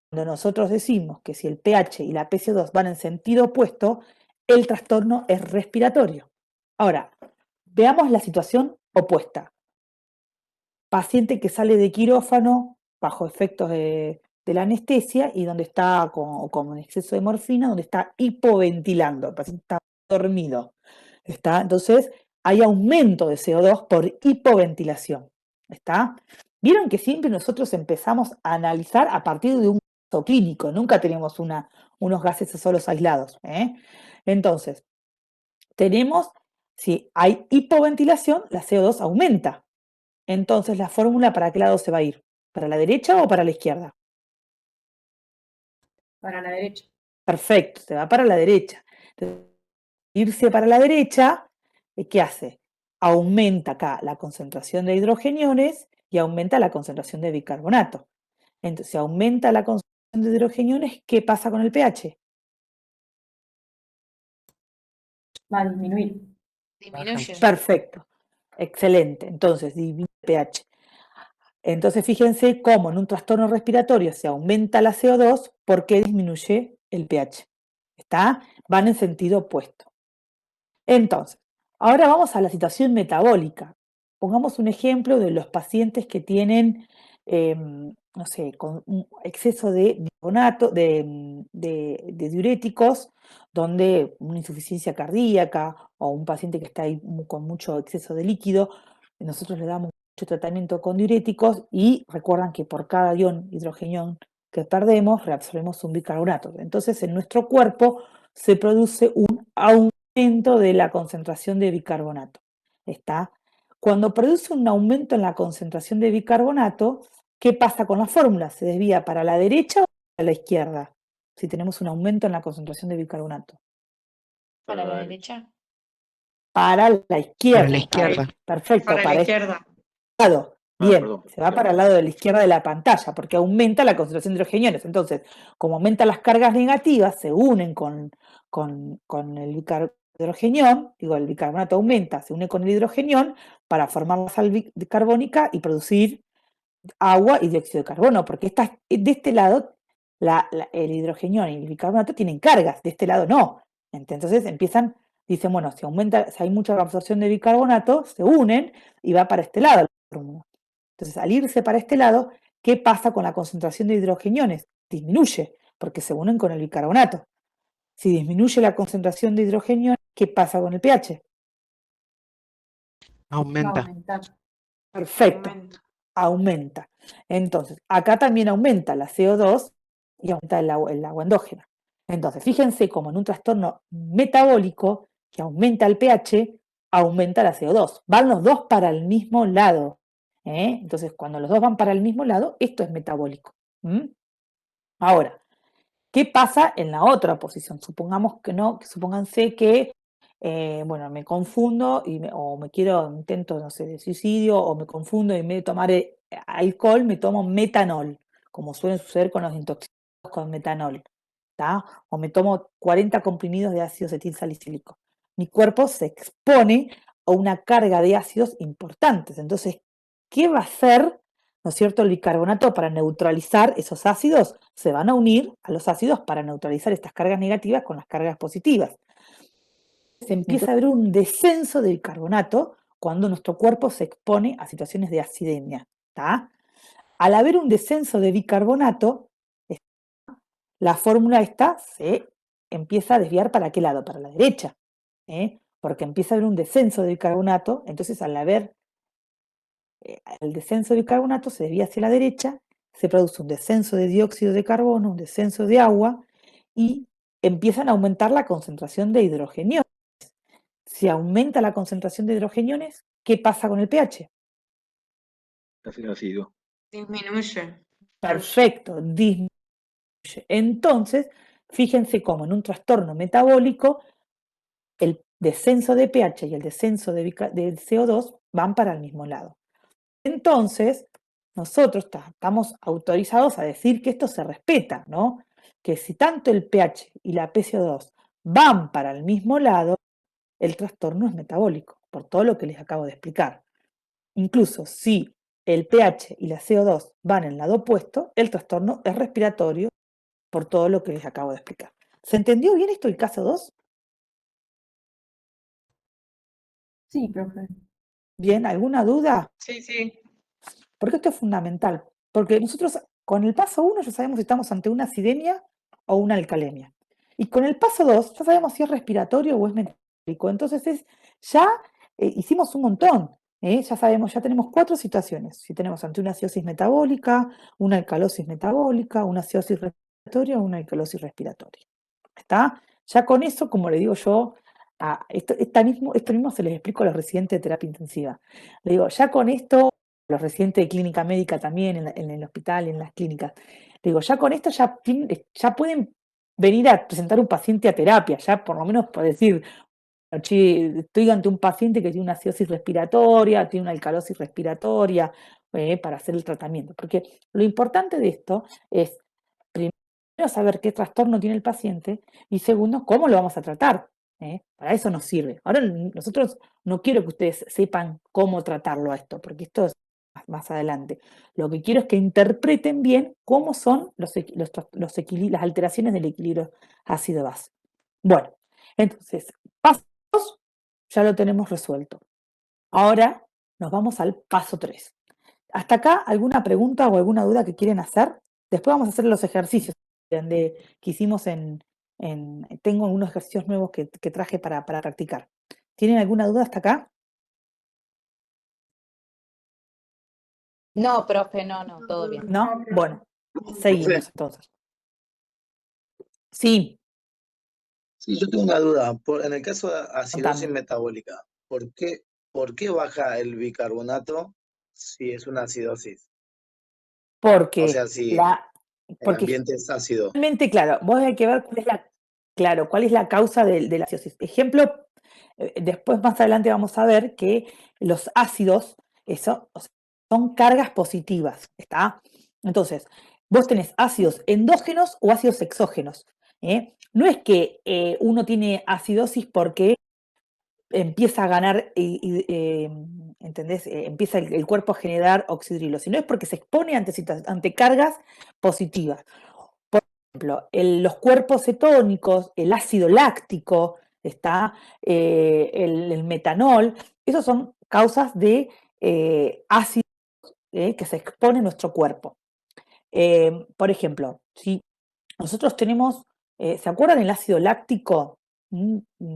cuando nosotros decimos que si el pH y la PCO2 van en sentido opuesto, el trastorno es respiratorio. Ahora, veamos la situación opuesta. Paciente que sale de quirófano bajo efectos de la anestesia y donde está con exceso de morfina, donde está hipoventilando, el paciente está dormido. Entonces, hay aumento de CO2 por hipoventilación. ¿Está? Vieron que siempre nosotros empezamos a analizar a partir de un caso clínico, nunca tenemos unos gases solos aislados. Entonces, si hay hipoventilación, la CO2 aumenta. Entonces, ¿la fórmula para qué lado se va a ir? ¿Para la derecha o para la izquierda? Para la derecha. Perfecto, se va para la derecha. Entonces, irse para la derecha, ¿qué hace? Aumenta acá la concentración de hidrogeniones y aumenta la concentración de bicarbonato. Entonces, si aumenta la concentración de hidrogeniones, ¿qué pasa con el pH? Va a disminuir. Disminuye. Perfecto, excelente. Entonces, disminuye el pH. Entonces, fíjense cómo en un trastorno respiratorio se aumenta la CO2, ¿por qué disminuye el pH? ¿Está? Van en sentido opuesto. Entonces, ahora vamos a la situación metabólica. Pongamos un ejemplo de los pacientes que tienen, no sé, con un exceso de bicarbonato, de diuréticos, donde una insuficiencia cardíaca o un paciente que está ahí con mucho exceso de líquido, nosotros le damos mucho tratamiento con diuréticos y recuerdan que por cada hidrogenión que perdemos, reabsorbemos un bicarbonato. Entonces, en nuestro cuerpo se produce un aumento de la concentración de bicarbonato. ¿Está? Cuando produce un aumento en la concentración de bicarbonato, ¿qué pasa con la fórmula? ¿Se desvía para la derecha o a la izquierda? Si tenemos un aumento en la concentración de bicarbonato. Para la derecha. Para la izquierda. Para la izquierda. Perfecto, Para la para este izquierda. lado. Bien, perdón, se va para el lado de la izquierda de la pantalla, porque aumenta la concentración de hidrogeniones. Entonces, como aumentan las cargas negativas, se unen con el hidrogenión, digo, el bicarbonato aumenta, se une con el hidrogenión para formar la sal carbónica y producir agua y dióxido de carbono, porque de este lado el hidrogenión y el bicarbonato tienen cargas, de este lado no. Entonces dicen, bueno, si hay mucha absorción de bicarbonato, se unen y va para este lado la fórmula. Entonces, al irse para este lado, ¿qué pasa con la concentración de hidrogeniones? Disminuye, porque se unen con el bicarbonato. Si disminuye la concentración de hidrogeniones, ¿qué pasa con el pH? Aumenta. Perfecto, aumenta. Entonces, acá también aumenta la CO2 y aumenta el agua endógena. Entonces, fíjense cómo en un trastorno metabólico que aumenta el pH, aumenta la CO2. Van los dos para el mismo lado. Entonces, cuando los dos van para el mismo lado, esto es metabólico. Ahora, ¿qué pasa en la otra posición? Supongamos que no, supónganse que, bueno, me confundo o intento, no sé, de suicidio, o me confundo y en vez de tomar alcohol, me tomo metanol, como suele suceder con los intoxicados con metanol, ¿tá? O me tomo 40 comprimidos de ácido acetilsalicílico. Mi cuerpo se expone a una carga de ácidos importantes. Entonces, ¿qué va a hacer, no es cierto, el bicarbonato para neutralizar esos ácidos? Se van a unir a los ácidos para neutralizar estas cargas negativas con las cargas positivas. Se empieza a ver un descenso del bicarbonato cuando nuestro cuerpo se expone a situaciones de acidemia, ¿tá? Al haber un descenso de bicarbonato, la fórmula esta se empieza a desviar ¿para qué lado? Para la derecha, porque empieza a haber un descenso de bicarbonato, entonces al haber el descenso de bicarbonato se desvía hacia la derecha, se produce un descenso de dióxido de carbono, un descenso de agua y empiezan a aumentar la concentración de hidrogeniones. Si aumenta la concentración de hidrogeniones, ¿qué pasa con el pH? ácido. Disminuye. Perfecto, disminuye. Entonces, fíjense cómo en un trastorno metabólico el descenso de pH y el descenso del CO2 van para el mismo lado. Entonces, nosotros estamos autorizados a decir que esto se respeta, ¿no? Que si tanto el pH y la PCO2 van para el mismo lado, el trastorno es metabólico, por todo lo que les acabo de explicar. Incluso si el pH y la CO2 van en el lado opuesto, el trastorno es respiratorio, por todo lo que les acabo de explicar. ¿Se entendió bien esto el caso 2? Sí, profe. Bien, ¿alguna duda? Sí, sí. Porque esto es fundamental. Porque nosotros con el paso 1 ya sabemos si estamos ante una acidemia o una alcalemia. Y con el paso 2 ya sabemos si es respiratorio o es metabólico. Entonces ya hicimos un montón. Ya sabemos, ya tenemos 4 situaciones. Si tenemos ante una acidosis metabólica, una alcalosis metabólica, una acidosis respiratoria o una alcalosis respiratoria. ¿Está? Ya con eso, como le digo yo, esto mismo se les explico a los residentes de terapia intensiva. Le digo, ya con esto, los residentes de clínica médica también, en el hospital, en las clínicas, le digo, ya con esto ya pueden venir a presentar un paciente a terapia, ya por lo menos por decir, che, estoy ante un paciente que tiene una acidosis respiratoria, tiene una alcalosis respiratoria, para hacer el tratamiento. Porque lo importante de esto es, primero, saber qué trastorno tiene el paciente y segundo, cómo lo vamos a tratar. Para eso nos sirve. Ahora nosotros no quiero que ustedes sepan cómo tratarlo a esto, porque esto es más adelante. Lo que quiero es que interpreten bien cómo son las alteraciones del equilibrio ácido-base. Bueno, entonces, paso 2 ya lo tenemos resuelto. Ahora nos vamos al paso 3. ¿Hasta acá alguna pregunta o alguna duda que quieren hacer? Después vamos a hacer los ejercicios que hicimos tengo algunos ejercicios nuevos que traje para practicar. ¿Tienen alguna duda hasta acá? No, profe, no, todo bien. ¿No? Bueno, seguimos entonces. Sí, Sí, yo tengo una duda. En el caso de acidosis contame. metabólica, ¿por qué baja el bicarbonato si es una acidosis? O Porque sea, si El porque ambiente es ácido. realmente, claro, vos hay que ver cuál es la causa de la acidosis. Ejemplo, después más adelante vamos a ver que los ácidos o sea, son cargas positivas, ¿está? Entonces, vos tenés ácidos endógenos o ácidos exógenos, ¿eh? No es que uno tiene acidosis porque empieza a ganar, ¿entendés? Empieza el cuerpo a generar oxidrilo, sino es porque se expone ante cargas positivas. Por ejemplo, los cuerpos cetónicos, el ácido láctico, está el metanol, esos son causas de ácidos que se expone en nuestro cuerpo. Por ejemplo, si nosotros tenemos, ¿se acuerdan el ácido láctico?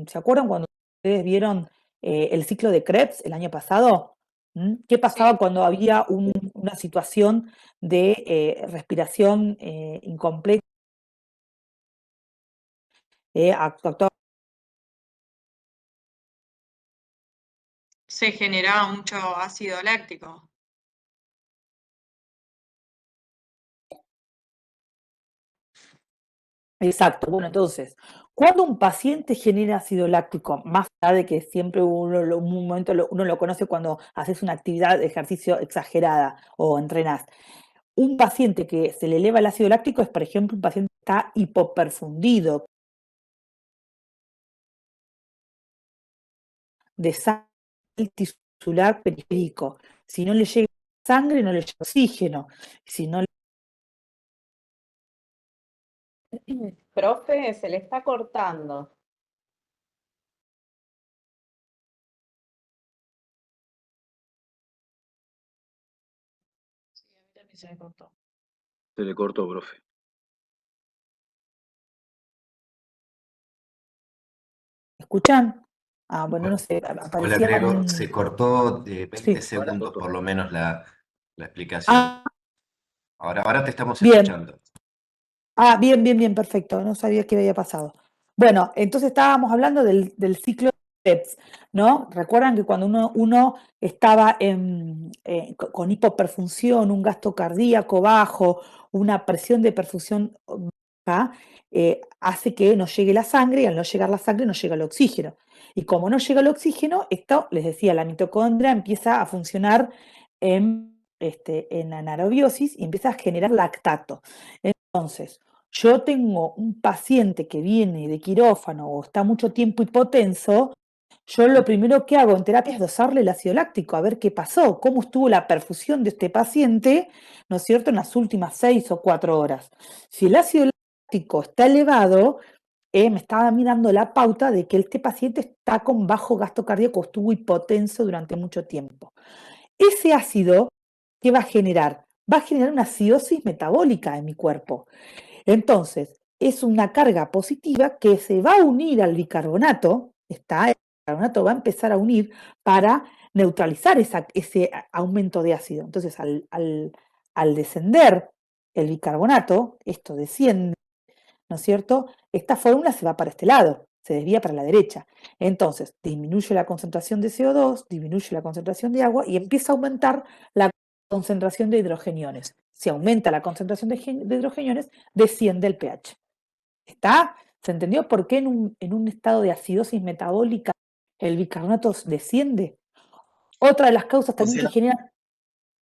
¿Se acuerdan cuando ustedes vieron el ciclo de Krebs el año pasado? ¿Qué pasaba Sí. cuando había una situación de respiración incompleta? Actuaba Se generaba mucho ácido láctico. Exacto. Bueno, entonces, cuando un paciente genera ácido láctico, más allá de que siempre un momento uno lo conoce cuando haces una actividad de ejercicio exagerada o entrenás, un paciente que se le eleva el ácido láctico es, por ejemplo, un paciente que está hipoperfundido de sangre tisular periférico. Si no le llega sangre, no le llega oxígeno. Si no Profe, se le está cortando. Sí, a mí también se me cortó. Se le cortó, profe. escuchan, bueno, no sé, Hola, aparecía Gregor. Se cortó 20 Sí. Ahora segundos cortó. por lo menos la explicación. Ahora te estamos Bien. escuchando. Bien, perfecto. No sabía qué había pasado. Bueno, entonces estábamos hablando del ciclo de Krebs, ¿no? Recuerdan que cuando uno estaba con hipoperfunción, un gasto cardíaco bajo, una presión de perfusión baja, hace que no llegue la sangre y al no llegar la sangre no llega el oxígeno. Y como no llega el oxígeno, esto, les decía, la mitocondria empieza a funcionar en anaerobiosis y empieza a generar lactato. Entonces, yo tengo un paciente que viene de quirófano o está mucho tiempo hipotenso, yo lo primero que hago en terapia es dosarle el ácido láctico, a ver qué pasó, cómo estuvo la perfusión de este paciente, ¿no es cierto?, en las últimas 6 o 4 horas. Si el ácido láctico está elevado, me estaba mirando la pauta de que este paciente está con bajo gasto cardíaco, estuvo hipotenso durante mucho tiempo. Ese ácido, ¿qué va a generar? Va a generar una acidosis metabólica en mi cuerpo. Entonces, es una carga positiva que se va a unir al bicarbonato, el bicarbonato va a empezar a unir para neutralizar ese aumento de ácido. Entonces, al descender el bicarbonato, esto desciende, ¿no es cierto? Esta fórmula se va para este lado, se desvía para la derecha. Entonces, disminuye la concentración de CO2, disminuye la concentración de agua y empieza a aumentar la concentración de hidrogeniones. Si aumenta la concentración de hidrogeniones, desciende el pH. ¿Está? ¿Se entendió por qué en un estado de acidosis metabólica el bicarbonato desciende? Otra de las causas O también que sea, genera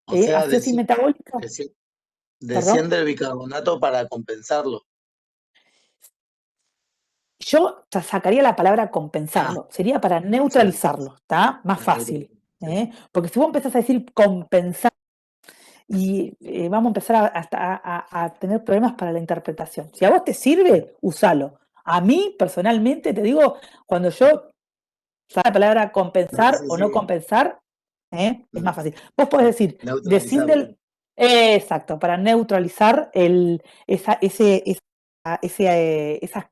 o sea, acidosis metabólica, desciende perdón, el bicarbonato para compensarlo. yo sacaría la palabra Ah, compensarlo, sería para sí, neutralizarlo, ¿está? Más para fácil. sí. Porque si vos empezás a decir compensar, y vamos a empezar a tener problemas para la interpretación. Si a vos te sirve, usalo. A mí, personalmente, te digo, cuando yo saco la palabra compensar Sí, o no sí. compensar, es más fácil. Vos podés decir, desciende Neutralizarlo. exacto, para neutralizar esas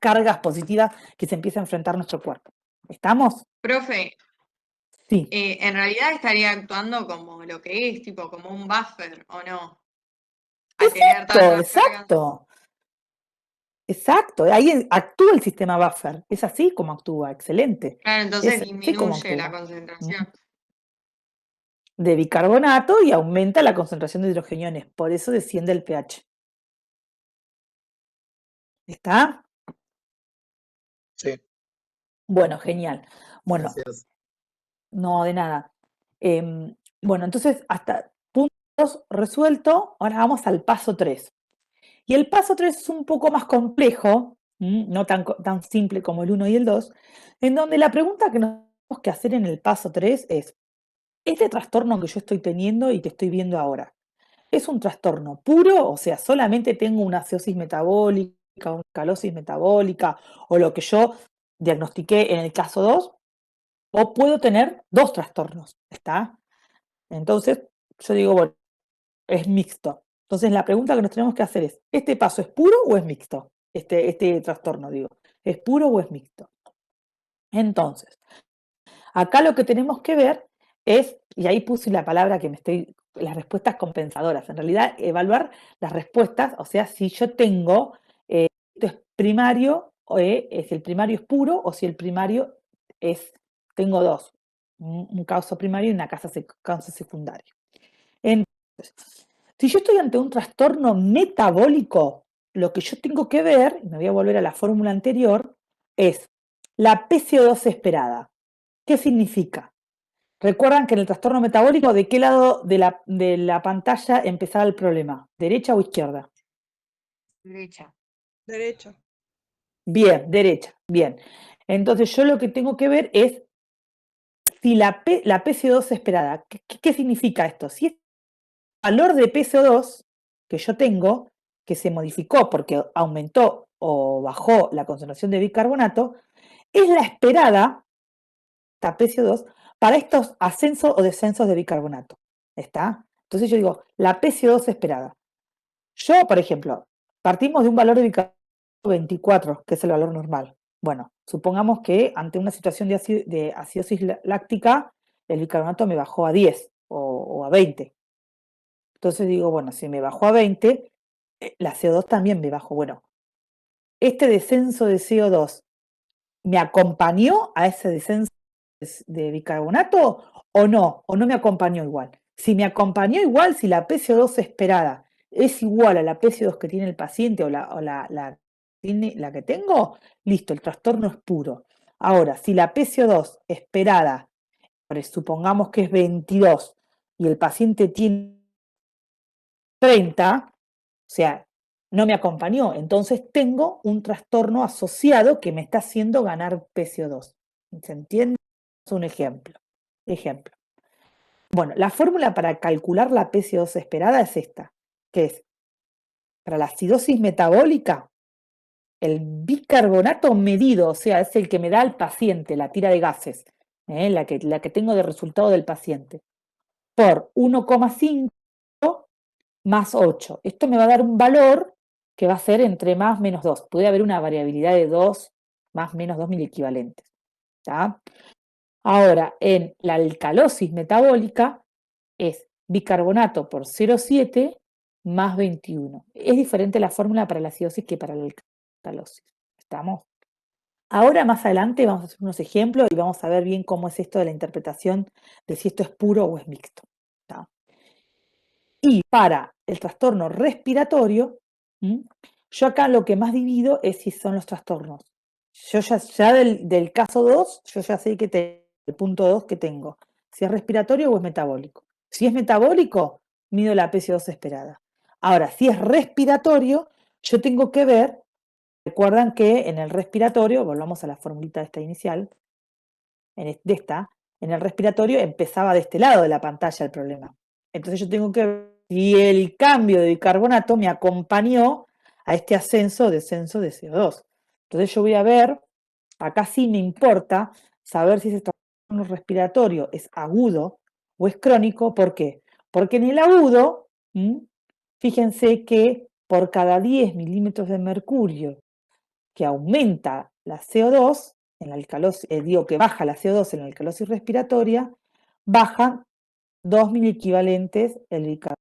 cargas positivas que se empieza a enfrentar nuestro cuerpo. ¿Estamos? Profe, Sí. en realidad estaría actuando como lo que es, tipo como un buffer, ¿o no? Al tener tantas cargas. Exacto. Ahí actúa el sistema buffer. Es así como actúa. Excelente. Claro, Es entonces así como disminuye la actúa. concentración. De bicarbonato y aumenta la concentración de hidrogeniones. Por eso desciende el pH. ¿Está? Sí, Bueno, genial. Bueno, gracias. no, de nada. Bueno, entonces, hasta punto 2 resuelto, ahora vamos al paso 3. Y el paso 3 es un poco más complejo, no tan simple como el 1 y el 2, en donde la pregunta que nos tenemos que hacer en el paso 3 es, ¿este trastorno que yo estoy teniendo y que estoy viendo ahora, es un trastorno puro? O sea, solamente tengo una acidosis metabólica, una calosis metabólica, o lo que yo diagnostiqué en el caso 2, o puedo tener dos trastornos, ¿está? Entonces, yo digo, bueno, es mixto. Entonces, la pregunta que nos tenemos que hacer es, ¿este paso es puro o es mixto? Este trastorno, digo, ¿es puro o es mixto? Entonces, acá lo que tenemos que ver es, y ahí puse la palabra las respuestas compensadoras, en realidad evaluar las respuestas, o sea, si yo tengo, esto es primario, si el primario es puro o si el primario tengo dos, un causa primario y una causa secundaria. Entonces, si yo estoy ante un trastorno metabólico, lo que yo tengo que ver, y me voy a volver a la fórmula anterior, es la PCO2 esperada. ¿Qué significa? Recuerdan que en el trastorno metabólico, ¿de qué lado de la pantalla empezaba el problema? ¿Derecha o izquierda? Derecha. Derecho. Bien, derecha, bien. Entonces yo lo que tengo que ver es si la PCO2 esperada, ¿qué significa esto? Si el valor de PCO2 que yo tengo, que se modificó porque aumentó o bajó la concentración de bicarbonato, es la esperada, esta PCO2, para estos ascensos o descensos de bicarbonato. ¿Está? Entonces yo digo, la PCO2 esperada. Yo, por ejemplo, partimos de un valor de bicarbonato 24, que es el valor normal. Bueno, supongamos que ante una situación de acidosis láctica, el bicarbonato me bajó a 10 o a 20. Entonces digo, bueno, si me bajó a 20, la CO2 también me bajó. Bueno, este descenso de CO2 me acompañó a ese descenso de bicarbonato o no me acompañó igual. Si me acompañó igual, si la PCO2 esperada es igual a la PCO2 que tiene el paciente o la que tengo, listo, el trastorno es puro. Ahora, si la PCO2 esperada, supongamos que es 22 y el paciente tiene 30, o sea, no me acompañó, entonces tengo un trastorno asociado que me está haciendo ganar PCO2. ¿Se entiende? Es un ejemplo. Ejemplo. Bueno, la fórmula para calcular la PCO2 esperada es esta, que es para la acidosis metabólica, el bicarbonato medido, o sea, es el que me da el paciente, la tira de gases, la que tengo de resultado del paciente, por 1,5 más 8. Esto me va a dar un valor que va a ser entre más menos 2. Puede haber una variabilidad de 2 más menos 2 miliequivalentes. ¿Tá? Ahora, en la alcalosis metabólica es bicarbonato por 0,7 más 21. Es diferente la fórmula para la acidosis que para la alcalosis. ¿Estamos? Ahora más adelante vamos a hacer unos ejemplos y vamos a ver bien cómo es esto de la interpretación de si esto es puro o es mixto. ¿Tá? Y para el trastorno respiratorio, yo acá lo que más divido es si son los trastornos. Yo ya del caso 2, yo ya sé que el punto 2 que tengo, si es respiratorio o es metabólico. Si es metabólico, mido la PCO2 esperada. Ahora, si es respiratorio, yo tengo que ver, recuerdan que en el respiratorio, volvamos a la formulita esta inicial, en el respiratorio empezaba de este lado de la pantalla el problema. Entonces yo tengo que ver si el cambio de bicarbonato me acompañó a este ascenso o descenso de CO2. Entonces yo voy a ver, acá sí me importa saber si ese trastorno respiratorio es agudo o es crónico. ¿Por qué? Porque en el agudo, fíjense que por cada 10 milímetros de mercurio que aumenta la CO2, en la alcalosis, que baja la CO2 en la alcalosis respiratoria, bajan 2 miliequivalentes el bicarbonato.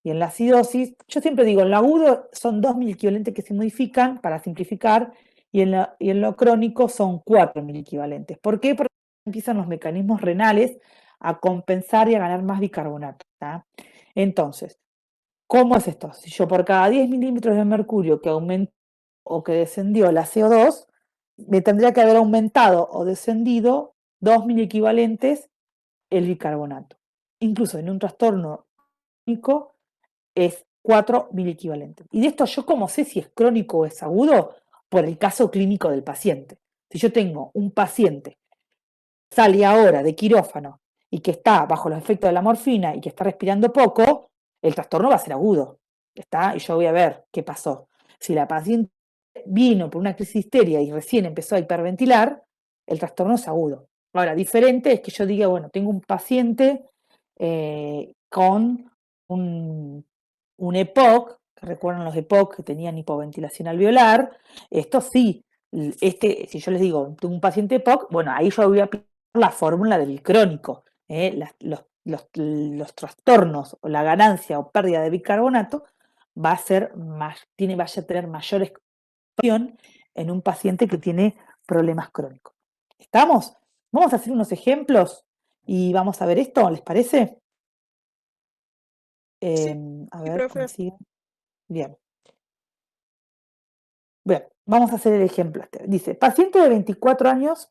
Y en la acidosis, yo siempre digo, en lo agudo son 2 miliequivalentes que se modifican, para simplificar, y en lo crónico son 4 miliequivalentes. ¿Por qué? Porque empiezan los mecanismos renales a compensar y a ganar más bicarbonato. ¿Tá? Entonces, ¿cómo es esto? Si yo por cada 10 milímetros de mercurio que aumenta o que descendió la CO2, me tendría que haber aumentado o descendido 2 miliequivalentes el bicarbonato. Incluso en un trastorno crónico es 4 miliequivalentes. Y de esto yo cómo sé si es crónico o es agudo, por el caso clínico del paciente. Si yo tengo un paciente que sale ahora de quirófano y que está bajo los efectos de la morfina y que está respirando poco, el trastorno va a ser agudo. ¿Está? Y yo voy a ver qué pasó. Si la paciente vino por una crisis de histeria y recién empezó a hiperventilar, el trastorno es agudo. Ahora, diferente es que yo diga, bueno, tengo un paciente con un EPOC, que recuerdan los EPOC que tenían hipoventilación alveolar, esto sí, si yo les digo, tengo un paciente EPOC, bueno, ahí yo voy a aplicar la fórmula del crónico, los trastornos o la ganancia o pérdida de bicarbonato va a tener mayor exposición en un paciente que tiene problemas crónicos. ¿Estamos? Vamos a hacer unos ejemplos y vamos a ver esto, ¿les parece? A ver, profe. consigo. Bien. Bien, vamos a hacer el ejemplo. Dice, paciente de 24 años,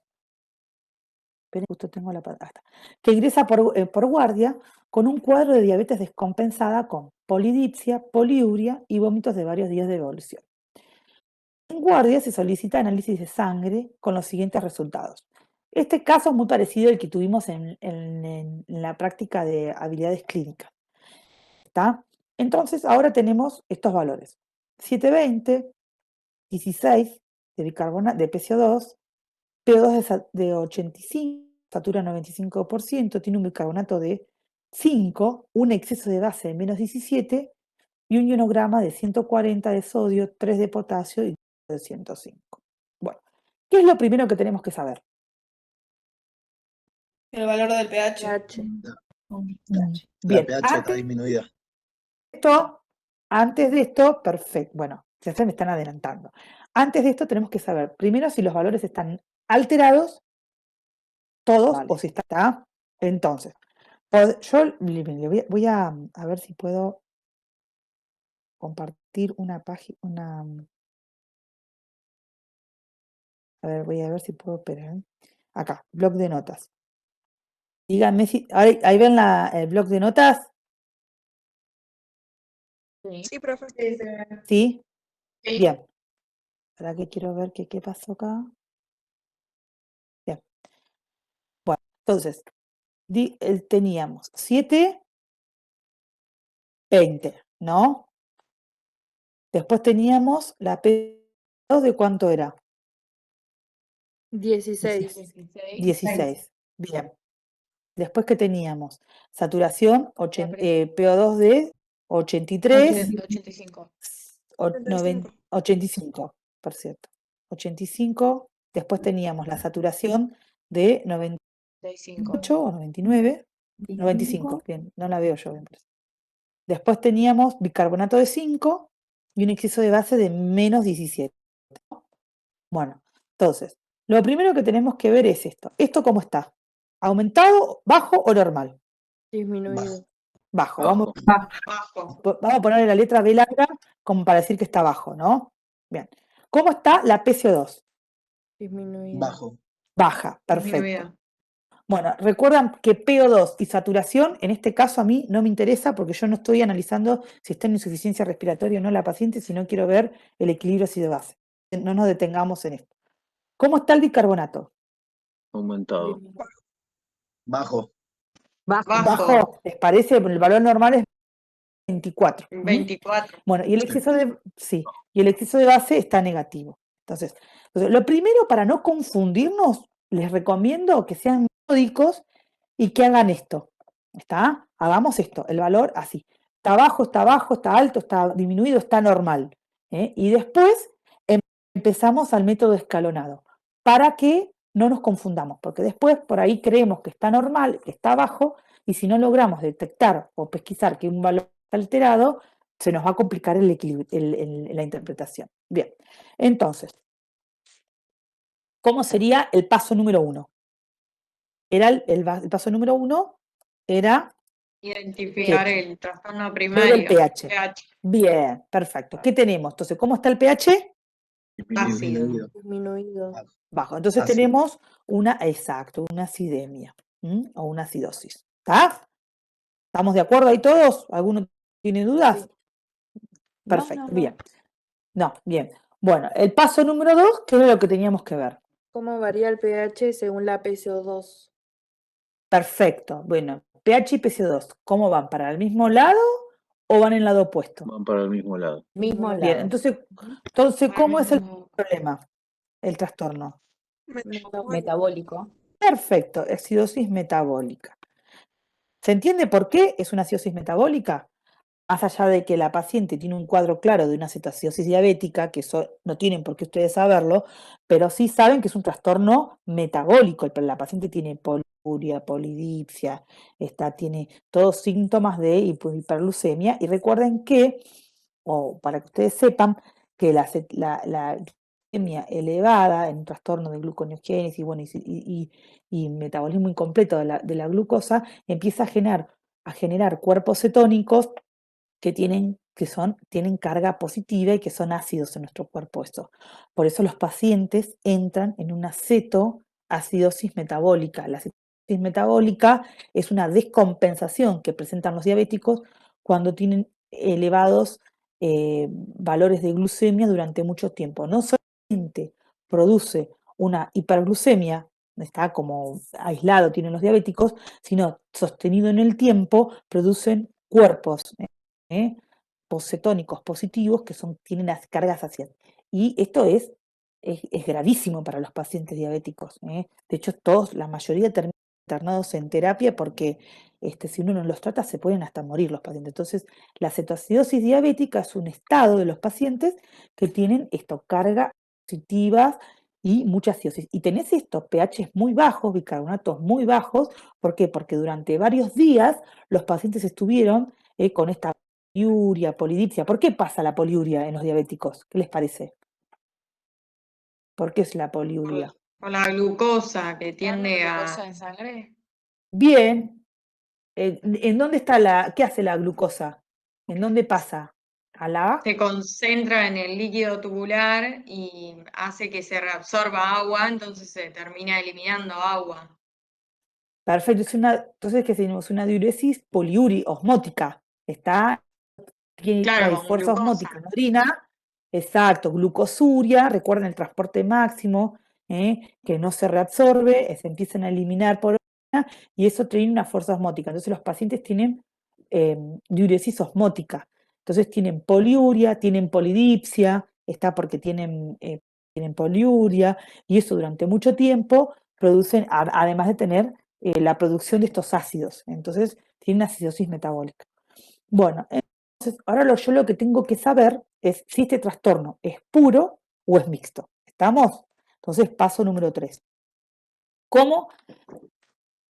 esperen, justo tengo la palabra, que ingresa por guardia con un cuadro de diabetes descompensada con polidipsia, poliuria y vómitos de varios días de evolución. En guardia se solicita análisis de sangre con los siguientes resultados. Este caso es muy parecido al que tuvimos en la práctica de habilidades clínicas. ¿Está? Entonces, ahora tenemos estos valores. 720, 16 de bicarbonato, de PCO2, PO2 de 85, satura 95%, tiene un bicarbonato de 5, un exceso de base de menos 17 y un ionograma de 140 de sodio, 3 de potasio y de 105. Bueno, ¿qué es lo primero que tenemos que saber? El valor del pH. La Bien, pH está disminuida. antes de esto, perfecto, bueno, ya se me están adelantando. Antes de esto tenemos que saber, primero, si los valores están alterados, todos, o si está. Entonces, yo voy a ver si puedo compartir una página, a ver, voy a ver si puedo, esperar. Acá, blog de notas. Díganme si, ahí ven el blog de notas, Sí, profe. ¿sí? Sí. Bien. ¿Para qué quiero ver qué pasó acá? Bien. Bueno, entonces, teníamos 7, 20, ¿no? Después teníamos la P2 de cuánto era? 16. 16. Bien. Después que teníamos saturación, PO2 de 83, 85. 85, por cierto. 85. Después teníamos la saturación de 98 o 99. 95, bien, no la veo yo bien. Después teníamos bicarbonato de 5 y un exceso de base de menos 17. Bueno, entonces, lo primero que tenemos que ver es esto. ¿Esto cómo está? ¿Aumentado, bajo o normal? Disminuido. Bajo. Bajo. Vamos a ponerle la letra B larga como para decir que está bajo, ¿no? Bien. ¿Cómo está la PCO2? Disminuido. Bajo. Baja, perfecto. Disminuida. Bueno, recuerdan que PO2 y saturación, en este caso a mí no me interesa porque yo no estoy analizando si está en insuficiencia respiratoria o no la paciente, sino quiero ver el equilibrio ácido-base. No nos detengamos en esto. ¿Cómo está el bicarbonato? Aumentado. Bajo. Bajo, ¿les parece? El valor normal es 24. 24. Bueno, y el exceso de base está negativo. Entonces, lo primero para no confundirnos, les recomiendo que sean metódicos y que hagan esto. ¿Está? Hagamos esto, el valor así. Está bajo, está alto, está disminuido, está normal. Y después empezamos al método escalonado, para que no nos confundamos, porque después por ahí creemos que está normal, que está bajo, y si no logramos detectar o pesquisar que un valor está alterado, se nos va a complicar el equilibrio, la interpretación. Bien, entonces, ¿cómo sería el paso número 1? El paso número 1 era Identificar el trastorno ver el primario. pH. Bien, perfecto. ¿Qué tenemos? Entonces, ¿cómo está el pH? Ácido. Disminuido. Disminuido. Bajo. Entonces Ácido. tenemos una acidemia o una acidosis. ¿Está? ¿Estamos de acuerdo ahí todos? ¿Alguno tiene dudas? Perfecto, bien. No, bien. Bueno, el paso número 2, ¿qué es lo que teníamos que ver? ¿Cómo varía el pH según la PCO2? Perfecto. Bueno, pH y PCO2, ¿cómo van? ¿Para el mismo lado o van en el lado opuesto? Van para el mismo lado. Mismo Bien, lado. entonces, ¿cómo es el problema? El trastorno. Metabólico. Perfecto, acidosis metabólica. ¿Se entiende por qué es una acidosis metabólica? Más allá de que la paciente tiene un cuadro claro de una cetoacidosis diabética, que eso no tienen por qué ustedes saberlo, pero sí saben que es un trastorno metabólico. La paciente tiene poliuria, polidipsia, tiene todos síntomas de hiperglucemia. Y recuerden que, o para que ustedes sepan, que la glucemia elevada en un trastorno de gluconeogénesis y metabolismo incompleto de la glucosa empieza a generar cuerpos cetónicos que tienen carga positiva y que son ácidos en nuestro cuerpo. Por eso los pacientes entran en una cetoacidosis metabólica. La cetoacidosis metabólica es una descompensación que presentan los diabéticos cuando tienen elevados valores de glucemia durante mucho tiempo. No solamente produce una hiperglucemia, está como aislado, tienen los diabéticos, sino sostenido en el tiempo, producen cuerpos cetónicos positivos que tienen las cargas ácidas. Y esto es gravísimo para los pacientes diabéticos. De hecho, la mayoría terminan internados en terapia porque si uno no los trata se pueden hasta morir los pacientes. Entonces, la cetoacidosis diabética es un estado de los pacientes que tienen cargas positivas y mucha acidosis. Y tenés estos pH muy bajos, bicarbonatos muy bajos. ¿Por qué? Porque durante varios días los pacientes estuvieron con esta poliuria, polidipsia. ¿Por qué pasa la poliuria en los diabéticos? ¿Qué les parece? ¿Por qué es la poliuria? Con la glucosa que tiende ¿Glucosa a... en sangre? Bien. ¿En dónde está qué hace la glucosa? ¿En dónde pasa? ¿A la? Se concentra en el líquido tubular y hace que se reabsorba agua, entonces se termina eliminando agua. Perfecto. Entonces, ¿qué tenemos? Una diuresis osmótica. Claro, Hay con fuerza glucosa. osmótica en la orina. Exacto, glucosuria, recuerden el transporte máximo, que no se reabsorbe, se empiezan a eliminar por orina y eso tiene una fuerza osmótica. Entonces los pacientes tienen diuresis osmótica. Entonces tienen poliuria, tienen polidipsia, está porque tienen poliuria y eso durante mucho tiempo producen, además de tener la producción de estos ácidos. Entonces tienen acidosis metabólica. Bueno, entonces ahora yo lo que tengo que saber es si este trastorno es puro o es mixto. ¿Estamos? Entonces, paso número 3. ¿Cómo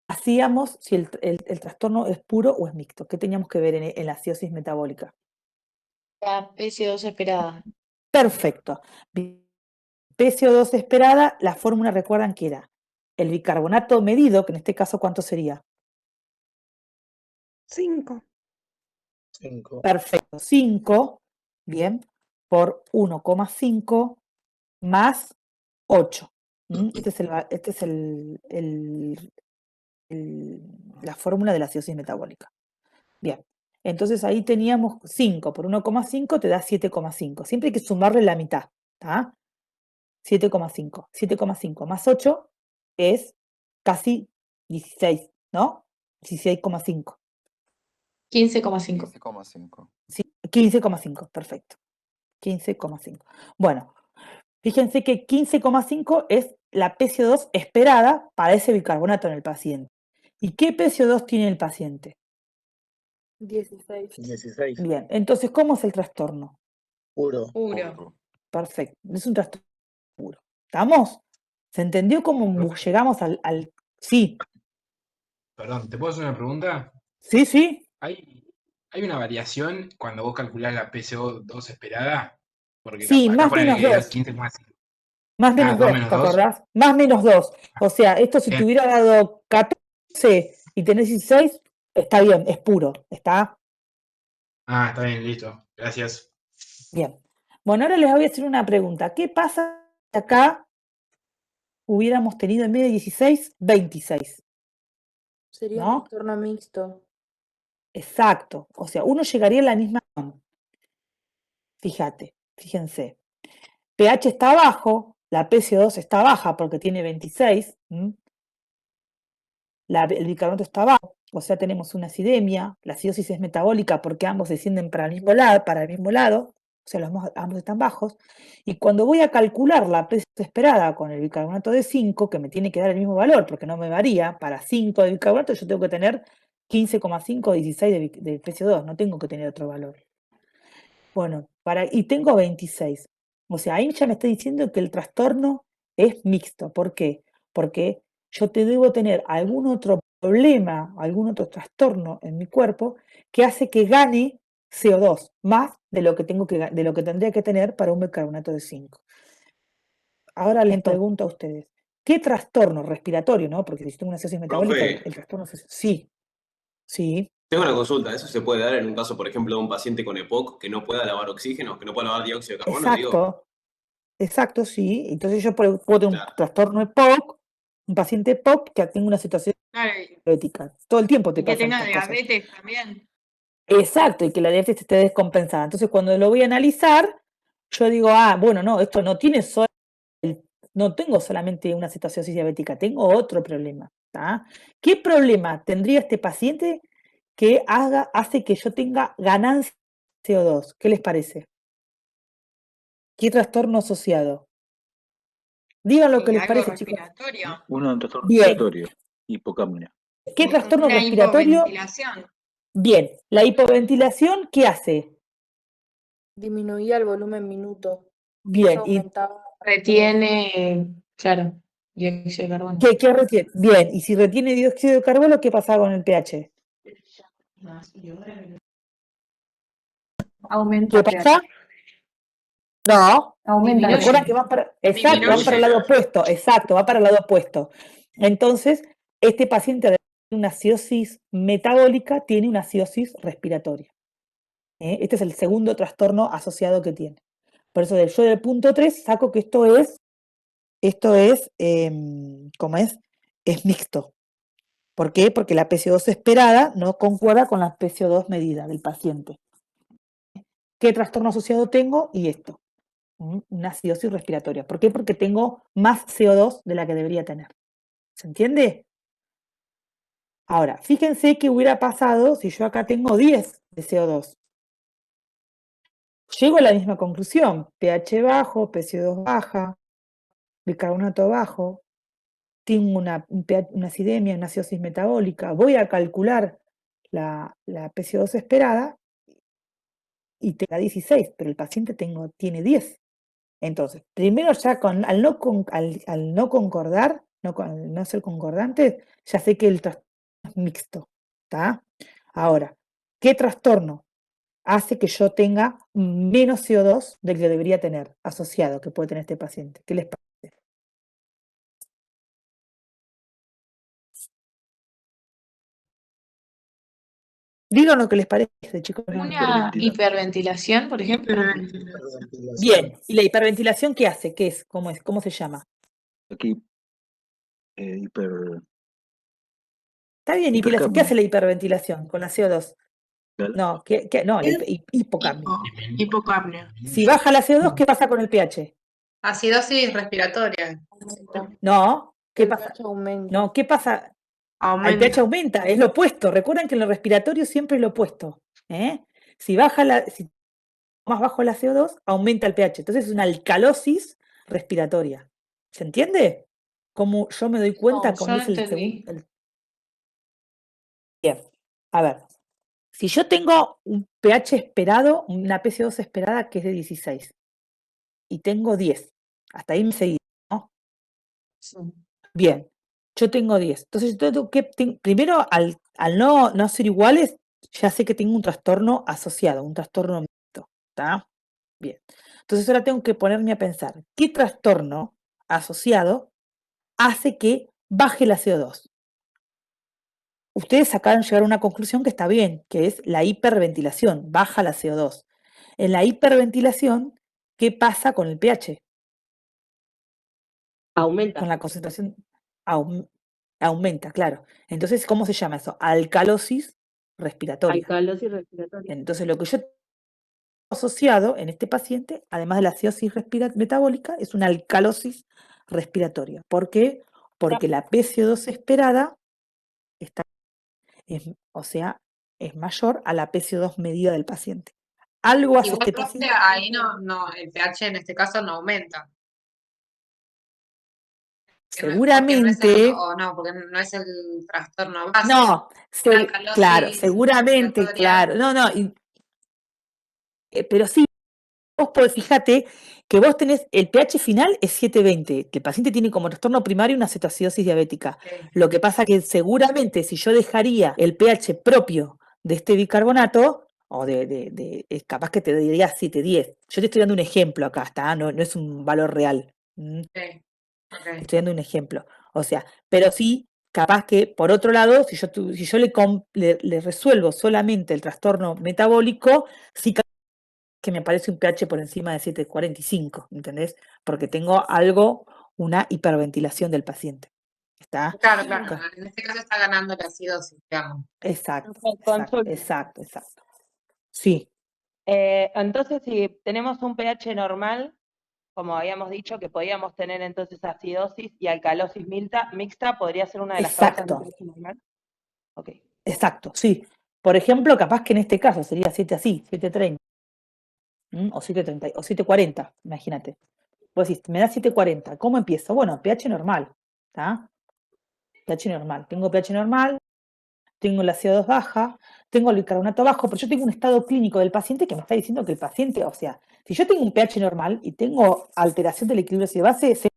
hacíamos si el trastorno es puro o es mixto? ¿Qué teníamos que ver en la acidosis metabólica? La PCO2 esperada. Perfecto. PCO2 esperada, la fórmula recuerdan que era el bicarbonato medido, que en este caso, ¿cuánto sería? 5. Perfecto, 5, bien, por 1,5 más 8. Esta es la fórmula de la acidosis metabólica. Bien, entonces ahí teníamos 5 por 1,5 te da 7,5. Siempre hay que sumarle la mitad, ¿está? 7,5. 7,5 más 8 es casi 16, ¿no? 16,5. 15,5. 15,5. Sí, 15,5, perfecto. 15,5. Bueno, fíjense que 15,5 es la PCO2 esperada para ese bicarbonato en el paciente. ¿Y qué PCO2 tiene el paciente? 16. 16. Bien, entonces, ¿cómo es el trastorno? Puro. Puro. Perfecto, es un trastorno puro. ¿Estamos? ¿Se entendió cómo llegamos al... Sí, Perdón, ¿te puedo hacer una pregunta? sí, sí. ¿Hay una variación cuando vos calculás la PCO2 esperada? Porque Sí, acá más pone menos 2. 15,5. Más Ah, menos 2 2, menos ¿te 2. acordás? Más menos 2. O sea, esto si te Bien. hubiera dado 14 y tenés 16, está bien, es puro, ¿está? Ah, está bien, listo. Gracias. Bien. Bueno, ahora les voy a hacer una pregunta. ¿Qué pasa si acá hubiéramos tenido en vez de 16, 26? Sería ¿No? un trastorno mixto. Exacto. O sea, uno llegaría a la misma. Fíjense. pH está bajo, la PCO2 está baja porque tiene 26, el bicarbonato está bajo, o sea, tenemos una acidemia, la acidosis es metabólica porque ambos descienden para el mismo lado, o sea, ambos están bajos, y cuando voy a calcular la PCO2 esperada con el bicarbonato de 5, que me tiene que dar el mismo valor porque no me varía, para 5 de bicarbonato yo tengo que tener 15,5 o 16 de PCO2, no tengo que tener otro valor. Bueno, y tengo 26. O sea, ahí ya me está diciendo que el trastorno es mixto. ¿Por qué? Porque yo te debo tener algún otro problema, algún otro trastorno en mi cuerpo que hace que gane CO2 más de lo que de lo que tendría que tener para un bicarbonato de 5. Ahora les pregunto a ustedes, ¿qué trastorno respiratorio, no? Porque si tengo una acidosis metabólica, Profe, el trastorno es. Sí, tengo una consulta. ¿Eso se puede dar en un caso, por ejemplo, de un paciente con EPOC que no pueda lavar oxígeno, que no pueda lavar dióxido de carbono, digo? exacto, sí. Entonces yo puedo tener un Claro. trastorno EPOC, un paciente EPOC que tenga una situación Claro, diabética. Todo el tiempo te y que pasan tenga estas cosas. diabetes también. Exacto, y que la diabetes esté descompensada. Entonces cuando lo voy a analizar, yo digo, bueno, no, esto no tiene no tengo solamente una cetoacidosis diabética, tengo otro problema. ¿Tá? ¿Qué problema tendría este paciente que hace que yo tenga ganancia de CO2? ¿Qué les parece? ¿Qué trastorno asociado? Digan lo que Y les algo parece, chicos. respiratorio. Un trastorno Bien. respiratorio, hipocapnia. ¿Qué trastorno Una respiratorio? hipoventilación. Bien. ¿La hipoventilación qué hace? Disminuía el volumen minuto. Bien. Eso aumentaba. Retiene, claro, dióxido de carbono. ¿Qué retiene? Bien. ¿Y si retiene dióxido de carbono, qué pasa con el pH? Aumenta ¿Qué pasa? No. Aumenta Recuerda que van para el lado opuesto. Exacto, va para el lado opuesto. Entonces, este paciente, además de una acidosis metabólica, tiene una acidosis respiratoria. Este es el segundo trastorno asociado que tiene. Por eso yo del punto 3 saco que esto es, ¿cómo es? Es mixto. ¿Por qué? Porque la PCO2 esperada no concuerda con la PCO2 medida del paciente. ¿Qué trastorno asociado tengo? Y esto, una acidosis respiratoria. ¿Por qué? Porque tengo más CO2 de la que debería tener. ¿Se entiende? Ahora, fíjense qué hubiera pasado si yo acá tengo 10 de CO2. Llego a la misma conclusión, pH bajo, PCO2 baja, bicarbonato bajo, tengo una acidemia, una acidosis metabólica, voy a calcular la PCO2 esperada y te da 16, pero el paciente tiene 10. Entonces, primero ya al no concordar, al no ser concordantes, ya sé que el trastorno es mixto. ¿Está? Ahora, ¿qué trastorno hace que yo tenga menos CO2 del que debería tener asociado, que puede tener este paciente? ¿Qué les parece? Digan lo que les parece, chicos. Una hiperventilación, por ejemplo. Bien, ¿y la hiperventilación qué hace? ¿Qué es? ¿Cómo es? ¿Cómo se llama? Aquí, Está bien, hiperventilación. ¿Qué hace la hiperventilación con la CO2? Claro. No, no, la hipocapnia. Hipocapnia. Si baja la CO2, ¿qué pasa con el pH? Acidosis respiratoria. No, ¿qué El pasa? pH aumenta. No, ¿qué pasa? El Aumenta. pH aumenta, es lo opuesto. Recuerden que en lo respiratorio siempre es lo opuesto. Si más bajo la CO2, aumenta el pH. Entonces es una alcalosis respiratoria. ¿Se entiende? Como yo me doy cuenta No, con yo no es el entendí. segundo. Bien, a ver. Si yo tengo un pH esperado, una PCO2 esperada que es de 16 y tengo 10, hasta ahí me seguí, ¿no? Sí. Bien, yo tengo 10. Entonces, primero, al no ser iguales, ya sé que tengo un trastorno asociado, un trastorno mixto. ¿Está? Bien. Entonces, ahora tengo que ponerme a pensar, ¿qué trastorno asociado hace que baje la CO2? Ustedes acaban de llegar a una conclusión que está bien, que es la hiperventilación, baja la CO2. En la hiperventilación ¿qué pasa con el pH? Aumenta. Con la concentración aumenta, claro. Entonces, ¿cómo se llama eso? Alcalosis respiratoria. Alcalosis respiratoria. Entonces, lo que yo tengo asociado en este paciente, además de la acidosis metabólica, es una alcalosis respiratoria. ¿Por qué? Porque la PCO2 esperada está, o sea, es mayor a la PCO2 medida del paciente. Algo hace este Igualmente paciente. ahí el pH en este caso no aumenta. Seguramente, Porque no es el trastorno base. no, Una claro, alcalosis seguramente, respiratoria. claro, pero sí, vos podés, fíjate que vos tenés, el pH final es 720, que el paciente tiene como trastorno primario una cetoacidosis diabética. Lo que pasa que seguramente si yo dejaría el pH propio de este bicarbonato, o capaz que te diría 710. Yo te estoy dando un ejemplo acá, ¿está? No es un valor real. Sí, ok. Estoy dando un ejemplo. O sea, pero sí, capaz que, por otro lado, si yo le resuelvo solamente el trastorno metabólico, sí que me aparece un pH por encima de 745, ¿entendés? Porque tengo una hiperventilación del paciente. ¿Está? Claro. En este caso está ganando la acidosis, digamos. Exacto, Consulta. exacto. Sí, Entonces, si tenemos un pH normal, como habíamos dicho, que podíamos tener entonces acidosis y alcalosis mixta, ¿podría ser una de las causas de un pH normal? Ok. exacto, sí. Por ejemplo, capaz que en este caso sería 730. O 730, o 740, imagínate. Vos decís, me da 740, ¿cómo empiezo? Bueno, pH normal, ¿está? pH normal. Tengo pH normal, tengo la CO2 baja, tengo el bicarbonato bajo, pero yo tengo un estado clínico del paciente que me está diciendo que el paciente, o sea, si yo tengo un pH normal y tengo alteración del equilibrio de base, sé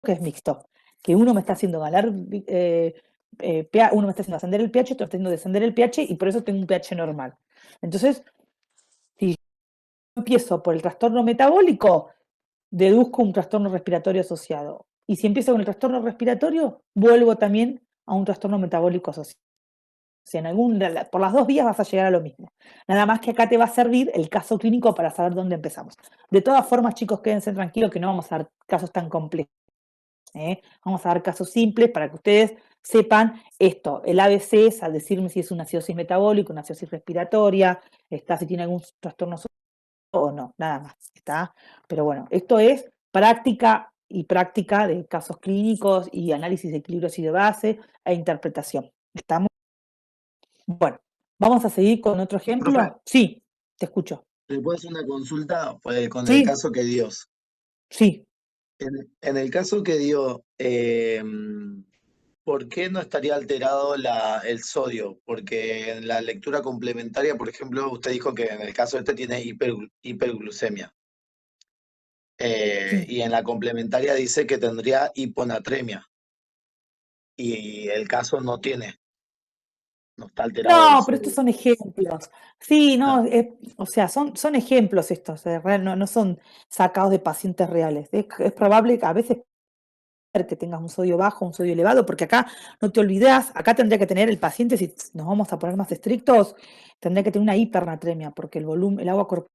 que es mixto, que uno me está haciendo ganar, uno me está haciendo ascender el pH, otro está haciendo descender el pH y por eso tengo un pH normal. Entonces, si yo empiezo por el trastorno metabólico, deduzco un trastorno respiratorio asociado. Y si empiezo con el trastorno respiratorio, vuelvo también a un trastorno metabólico asociado. O sea, por las dos vías vas a llegar a lo mismo. Nada más que acá te va a servir el caso clínico para saber dónde empezamos. De todas formas, chicos, quédense tranquilos que no vamos a dar casos tan complejos. Vamos a dar casos simples para que ustedes sepan esto. El ABC es al decirme si es una acidosis metabólica, una acidosis respiratoria, si tiene algún trastorno o no, nada más. ¿Está? Pero bueno, esto es práctica de casos clínicos y análisis de equilibrios y de base e interpretación. ¿Estamos? Bueno, vamos a seguir con otro ejemplo. Profe. Sí, te escucho. ¿Le puedo hacer una consulta con el Sí. caso que dio? Sí. En el caso que dio, ¿por qué no estaría alterado el sodio? Porque en la lectura complementaria, por ejemplo, usted dijo que en el caso este tiene hiperglucemia. Sí. Y en la complementaria dice que tendría hiponatremia. Y el caso no está alterado el No, pero estos sodio. son ejemplos. Sí, no, Ah. o sea, son ejemplos estos, no son sacados de pacientes reales. Es probable que a veces que tengas un sodio bajo, un sodio elevado, porque acá no te olvidas, acá tendría que tener el paciente, si nos vamos a poner más estrictos, tendría que tener una hipernatremia, porque el agua corporal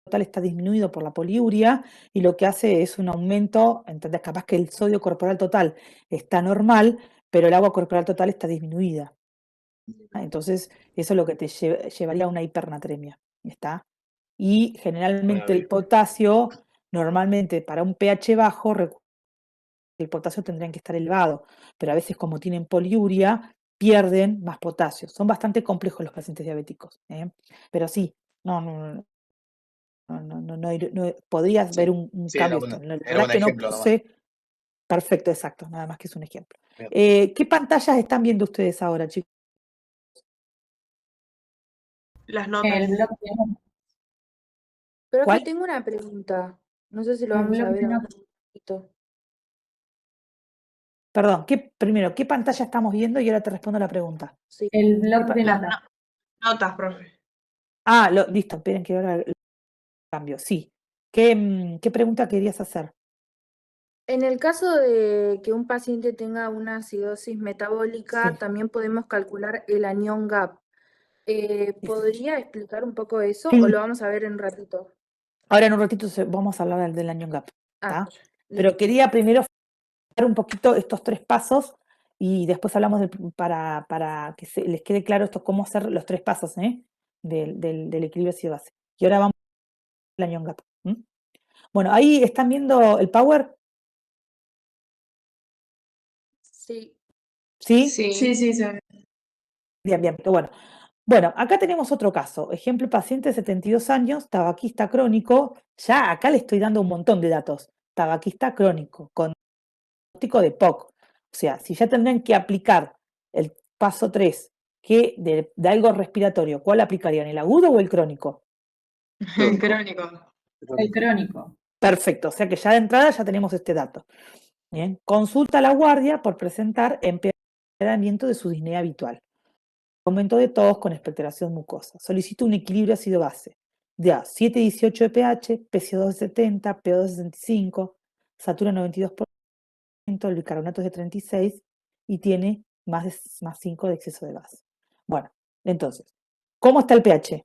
total está disminuido por la poliuria y lo que hace es un aumento, ¿entendés? Capaz que el sodio corporal total está normal, pero el agua corporal total está disminuida. Entonces, eso es lo que te llevaría a una hipernatremia, ¿está? Y generalmente el potasio, normalmente para un pH bajo, el potasio tendrían que estar elevado, pero a veces como tienen poliuria, pierden más potasio. Son bastante complejos los pacientes diabéticos, pero sí, no, podrías ver un Sí, cambio. La era verdad un que no ejemplo nomás. puse. Perfecto, exacto, nada más que es un ejemplo. Bien. ¿Qué pantallas están viendo ustedes ahora, chicos? Las notas. Profe, ¿Cuál? tengo una pregunta. No sé si lo vamos a ver ahora un poquito. Perdón, primero, ¿qué pantalla estamos viendo? Y ahora te respondo la pregunta. Sí. El blog de Las notas. notas, profe. Listo, esperen que ahora lo cambio. Sí. ¿Qué pregunta querías hacer? En el caso de que un paciente tenga una acidosis metabólica, Sí. también podemos calcular el anión GAP. ¿Podría explicar un poco eso Sí. o lo vamos a ver en un ratito? Ahora en un ratito vamos a hablar del anion gap, Ah, ¿tá? Pero quería primero dar un poquito estos 3 pasos y después hablamos para que les quede claro esto, cómo hacer los 3 pasos, del equilibrio ácido-base. Y ahora vamos al anion gap. Bueno, ahí están viendo el power, sí. ¿sí? Sí, se ve. Bien, pero bueno, acá tenemos otro caso. Ejemplo, paciente de 72 años, tabaquista crónico. Ya acá le estoy dando un montón de datos. Tabaquista crónico, con diagnóstico de POC. O sea, si ya tendrían que aplicar el paso 3, que de algo respiratorio, ¿cuál aplicarían? ¿El agudo o el crónico? El crónico. El crónico. Perfecto, o sea que ya de entrada ya tenemos este dato. Bien, consulta a la guardia por presentar empeoramiento de su disnea habitual. Aumento de tos con expectoración mucosa. Solicito un equilibrio ácido-base de 7,18 de pH, PCO2 de 70, PO2 de 65, satura 92%, el bicarbonato es de 36 y tiene más 5 de exceso de gas. Bueno, entonces, ¿cómo está el pH?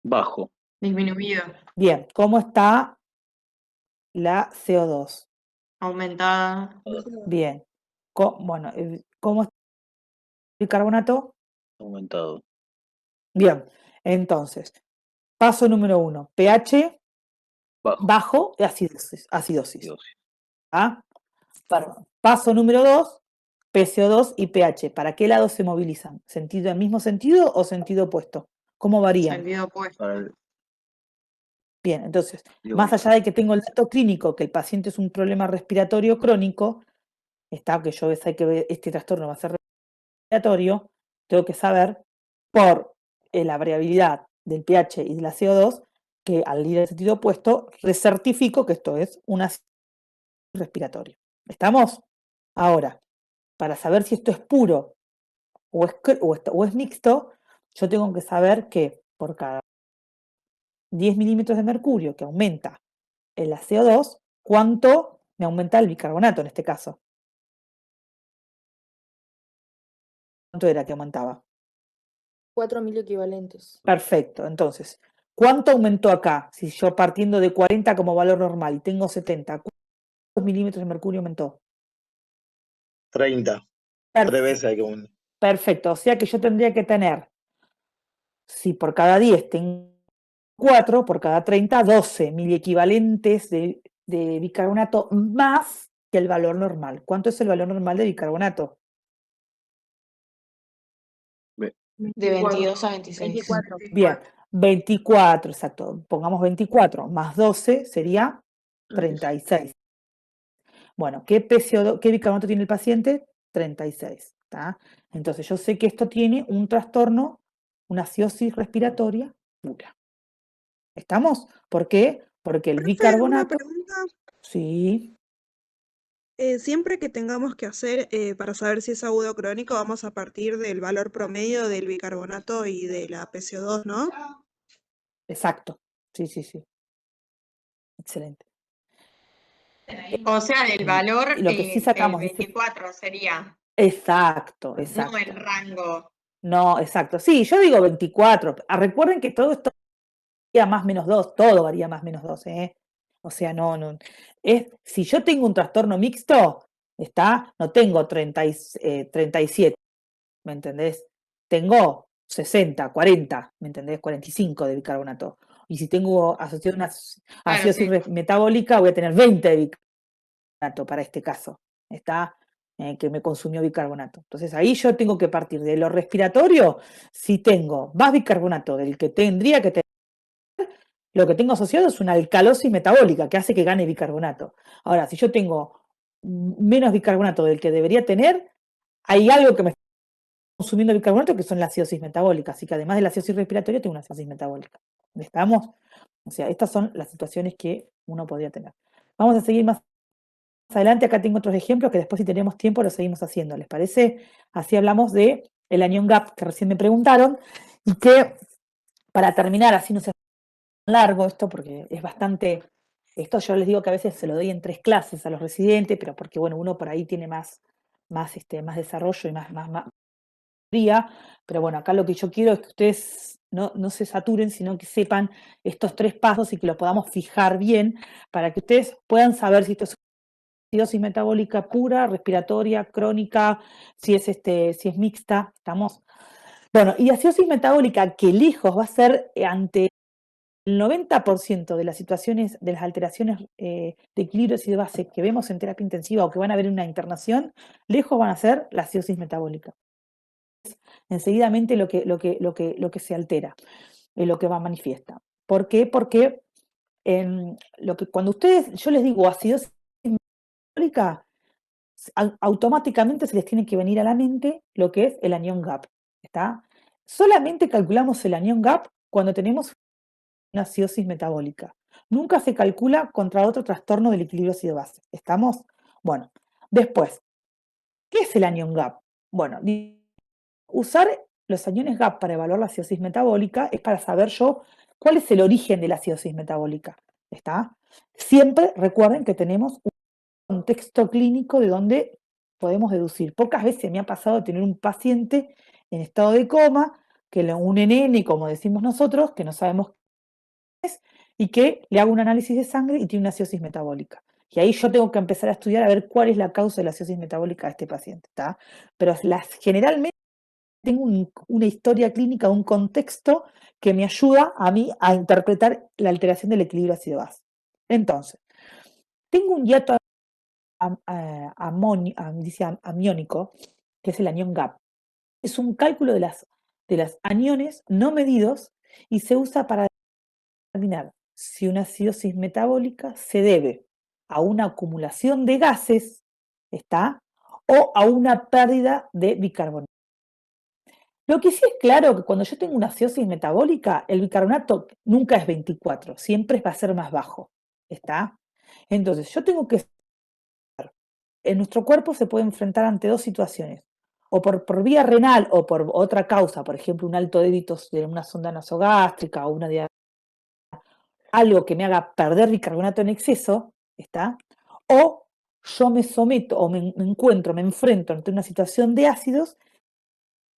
Bajo. Disminuido. Bien, ¿cómo está la CO2? Aumentada. Bien, bueno, ¿cómo está el bicarbonato? Aumentado. Bien, entonces, paso número 1, pH bajo y acidosis. Acidosis. ¿Ah? Perdón. Paso número 2, PCO2 y pH. ¿Para qué lado se movilizan? ¿Sentido en mismo sentido o sentido opuesto? ¿Cómo varían? Sentido opuesto. Bien, entonces, Digo, más allá de que tengo el dato clínico, que el paciente es un problema respiratorio crónico, está que yo sé que este trastorno va a ser respiratorio, tengo que saber por la variabilidad del pH y de la CO2 que al ir en sentido opuesto recertifico que esto es un ácido respiratorio. ¿Estamos? Ahora, para saber si esto es puro o es mixto, yo tengo que saber que por cada 10 milímetros de mercurio que aumenta el CO2, ¿cuánto me aumenta el bicarbonato en este caso? ¿Cuánto era que aumentaba? 4 miliequivalentes. Perfecto, entonces, ¿cuánto aumentó acá? Si yo partiendo de 40 como valor normal y tengo 70, ¿cuántos milímetros de mercurio aumentó? 30. 3 veces hay que aumentar. Perfecto, o sea que yo tendría que tener, si por cada 10 tengo 4, por cada 30, 12 miliequivalentes de bicarbonato más que el valor normal. ¿Cuánto es el valor normal de bicarbonato? De 22 a 26. 24. Bien, 24, exacto. Pongamos 24 más 12 sería 36. Bueno, ¿qué bicarbonato tiene el paciente? 36. ¿Tá? Entonces yo sé que esto tiene un trastorno, una acidosis respiratoria pura. ¿Estamos? ¿Por qué? Porque el Profe, una bicarbonato... pregunta. Sí. Siempre que tengamos que hacer para saber si es agudo o crónico, vamos a partir del valor promedio del bicarbonato y de la PCO2, ¿no? Exacto. Sí, sí, sí. Excelente. O sea, del valor, Y lo que sí el sacamos de ese... 24 sería, Exacto, no exacto. el rango. No, exacto. Sí, yo digo 24. Recuerden que todo esto varía más menos 2, todo varía más menos 2, ¿eh? O sea, no. Si yo tengo un trastorno mixto, no tengo 37, ¿me entendés? Tengo 60, 40, ¿me entendés? 45 de bicarbonato. Y si tengo asociado una Claro, sí. acidosis metabólica, voy a tener 20 de bicarbonato para este caso. Que me consumió bicarbonato. Entonces ahí yo tengo que partir de lo respiratorio. Si tengo más bicarbonato del que tendría que tener, lo que tengo asociado es una alcalosis metabólica que hace que gane bicarbonato. Ahora, si yo tengo menos bicarbonato del que debería tener, hay algo que me está consumiendo bicarbonato que son las acidosis metabólicas. Así que además de la acidosis respiratoria, tengo una acidosis metabólica. ¿Estamos? O sea, estas son las situaciones que uno podría tener. Vamos a seguir más adelante. Acá tengo otros ejemplos que después, si tenemos tiempo, los seguimos haciendo. ¿Les parece? Así hablamos de el anion gap que recién me preguntaron y que, para terminar, así no se largo esto porque es bastante, esto yo les digo que a veces se lo doy en 3 clases a los residentes, pero porque bueno, uno por ahí tiene más desarrollo y más pero bueno, acá lo que yo quiero es que ustedes no se saturen, sino que sepan estos 3 pasos y que lo podamos fijar bien para que ustedes puedan saber si esto es acidosis metabólica pura, respiratoria, crónica, si es mixta, ¿estamos? Bueno, y acidosis metabólica que lejos va a ser ante el 90% de las situaciones, de las alteraciones de equilibrios y de base que vemos en terapia intensiva o que van a ver en una internación, lejos van a ser la acidosis metabólica. Enseguidamente lo que se altera, lo que va manifiesta. ¿Por qué? Porque cuando yo les digo acidosis metabólica, automáticamente se les tiene que venir a la mente lo que es el anión GAP, ¿está? Solamente calculamos el anión GAP cuando tenemos una acidosis metabólica. Nunca se calcula contra otro trastorno del equilibrio ácido-base. ¿Estamos? Bueno, después, ¿qué es el anión GAP? Bueno, usar los aniones GAP para evaluar la acidosis metabólica es para saber yo cuál es el origen de la acidosis metabólica. ¿Está? Siempre recuerden que tenemos un contexto clínico de donde podemos deducir. Pocas veces me ha pasado tener un paciente en estado de coma, un NN, como decimos nosotros, que no sabemos qué es, y que le hago un análisis de sangre y tiene una acidosis metabólica. Y ahí yo tengo que empezar a estudiar a ver cuál es la causa de la acidosis metabólica de este paciente. ¿Está? Pero generalmente tengo una historia clínica, un contexto que me ayuda a mí a interpretar la alteración del equilibrio ácido-base. Entonces, tengo un hiato amiónico, que es el anión GAP. Es un cálculo de las aniones no medidos y se usa para determinar si una acidosis metabólica se debe a una acumulación de gases, ¿está? O a una pérdida de bicarbonato. Lo que sí es claro que cuando yo tengo una acidosis metabólica, el bicarbonato nunca es 24, siempre va a ser más bajo, ¿está? Entonces, yo tengo que saber, en nuestro cuerpo se puede enfrentar ante 2 situaciones, o por vía renal o por otra causa, por ejemplo, un alto débito de una sonda nasogástrica o una diabetes, algo que me haga perder bicarbonato en exceso, ¿está? O yo me someto o me enfrento ante una situación de ácidos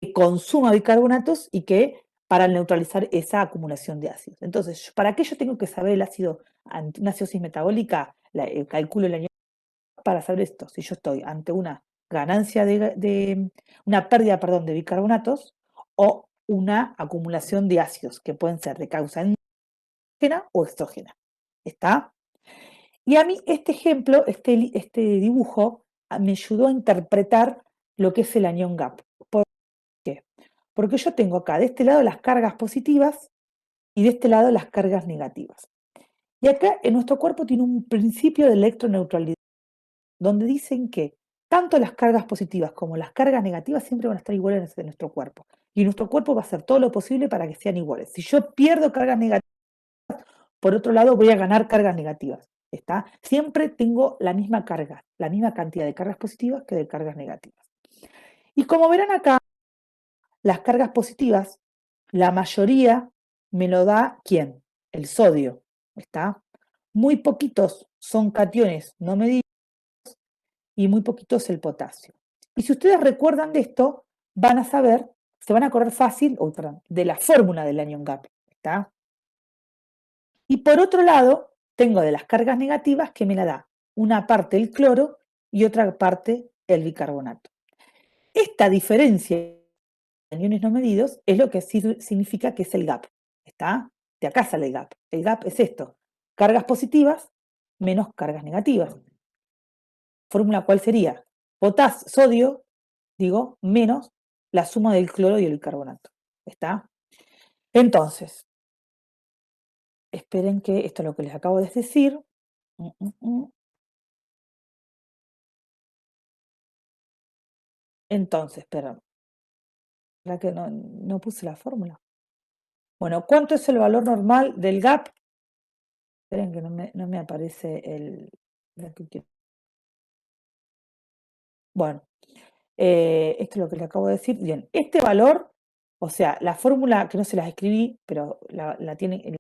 que consuma bicarbonatos y que para neutralizar esa acumulación de ácidos. Entonces, ¿para qué yo tengo que saber el ácido ante una acidosis metabólica? Calculo el año para saber esto, si yo estoy ante una ganancia una pérdida, perdón, de bicarbonatos o una acumulación de ácidos que pueden ser de causa endógena o exógena. ¿Está? Y a mí este ejemplo, este dibujo, me ayudó a interpretar lo que es el anión GAP. ¿Por qué? Porque yo tengo acá de este lado las cargas positivas y de este lado las cargas negativas. Y acá en nuestro cuerpo tiene un principio de electroneutralidad, donde dicen que tanto las cargas positivas como las cargas negativas siempre van a estar iguales en nuestro cuerpo. Y nuestro cuerpo va a hacer todo lo posible para que sean iguales. Si yo pierdo cargas negativas, por otro lado voy a ganar cargas negativas. ¿Está? Siempre tengo la misma carga, la misma cantidad de cargas positivas que de cargas negativas. Y como verán acá, las cargas positivas, la mayoría me lo da ¿quién? El sodio. ¿Está? Muy poquitos son cationes no medidos y muy poquitos el potasio. Y si ustedes recuerdan de esto, van a saber, se van a acordar fácil, de la fórmula del anión GAP. ¿Está? Y por otro lado, tengo de las cargas negativas que me la da una parte el cloro y otra parte el bicarbonato. Esta diferencia de aniones no medidos es lo que significa que es el GAP. ¿Está? De acá sale el GAP. El GAP es esto, cargas positivas menos cargas negativas. ¿Fórmula cuál sería? Sodio, menos la suma del cloro y el bicarbonato. ¿Está? Entonces, esperen que esto es lo que les acabo de decir. Entonces, perdón. ¿Verdad que no puse la fórmula? Bueno, ¿cuánto es el valor normal del GAP? Esperen que no me aparece el... Bueno, esto es lo que les acabo de decir. Bien, este valor, o sea, la fórmula que no se las escribí, pero la tienen,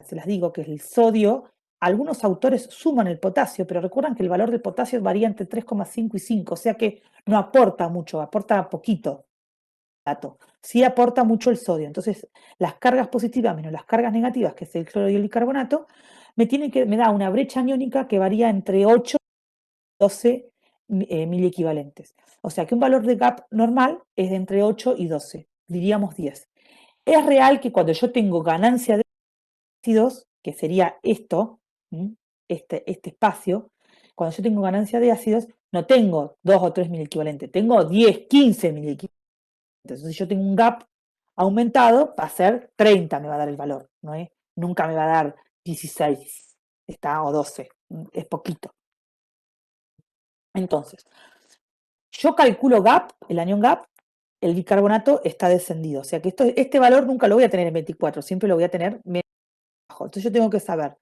se las digo, que es el sodio. Algunos autores suman el potasio, pero recuerdan que el valor del potasio varía entre 3,5 y 5, o sea que no aporta mucho, aporta poquito. sí aporta mucho el sodio. Entonces, las cargas positivas menos las cargas negativas, que es el cloro y el bicarbonato, me da una brecha aniónica que varía entre 8 y 12 miliequivalentes. O sea que un valor de GAP normal es de entre 8 y 12, diríamos 10. Es real que cuando yo tengo ganancia de ácidos, que sería esto, este espacio, cuando yo tengo ganancia de ácidos, no tengo 2 o 3 miliequivalentes, tengo 10, 15 miliequivalentes. Entonces, si yo tengo un gap aumentado, va a ser 30, me va a dar el valor, ¿no? Nunca me va a dar 16, o 12, es poquito. Entonces, yo calculo gap, el anión gap, el bicarbonato está descendido. O sea que este valor nunca lo voy a tener en 24, siempre lo voy a tener menos bajo. Entonces yo tengo que saber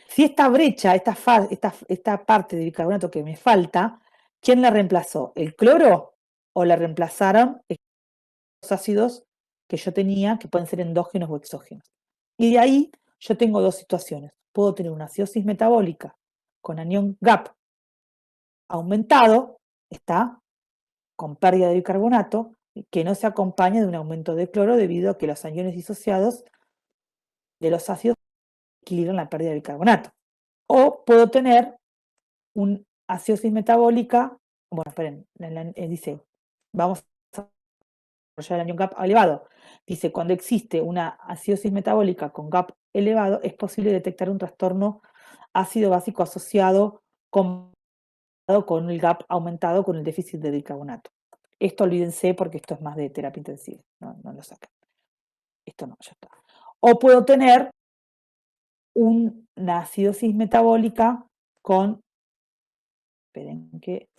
si esta brecha, esta parte de bicarbonato que me falta, ¿quién la reemplazó? ¿El cloro o la reemplazaron los ácidos que yo tenía, que pueden ser endógenos o exógenos? Y de ahí yo tengo dos situaciones. Puedo tener una acidosis metabólica con anión GAP aumentado, está con pérdida de bicarbonato, que no se acompaña de un aumento de cloro debido a que los aniones disociados de los ácidos equilibran la pérdida de bicarbonato. O puedo tener una acidosis metabólica, bueno, esperen, dice, vamos a desarrollar el anión GAP elevado. Dice, cuando existe una acidosis metabólica con GAP elevado, es posible detectar un trastorno ácido básico asociado con el GAP aumentado con el déficit de bicarbonato. Esto olvídense porque esto es más de terapia intensiva, no lo sacan. Esto no, ya está. O puedo tener una acidosis metabólica con, esperen que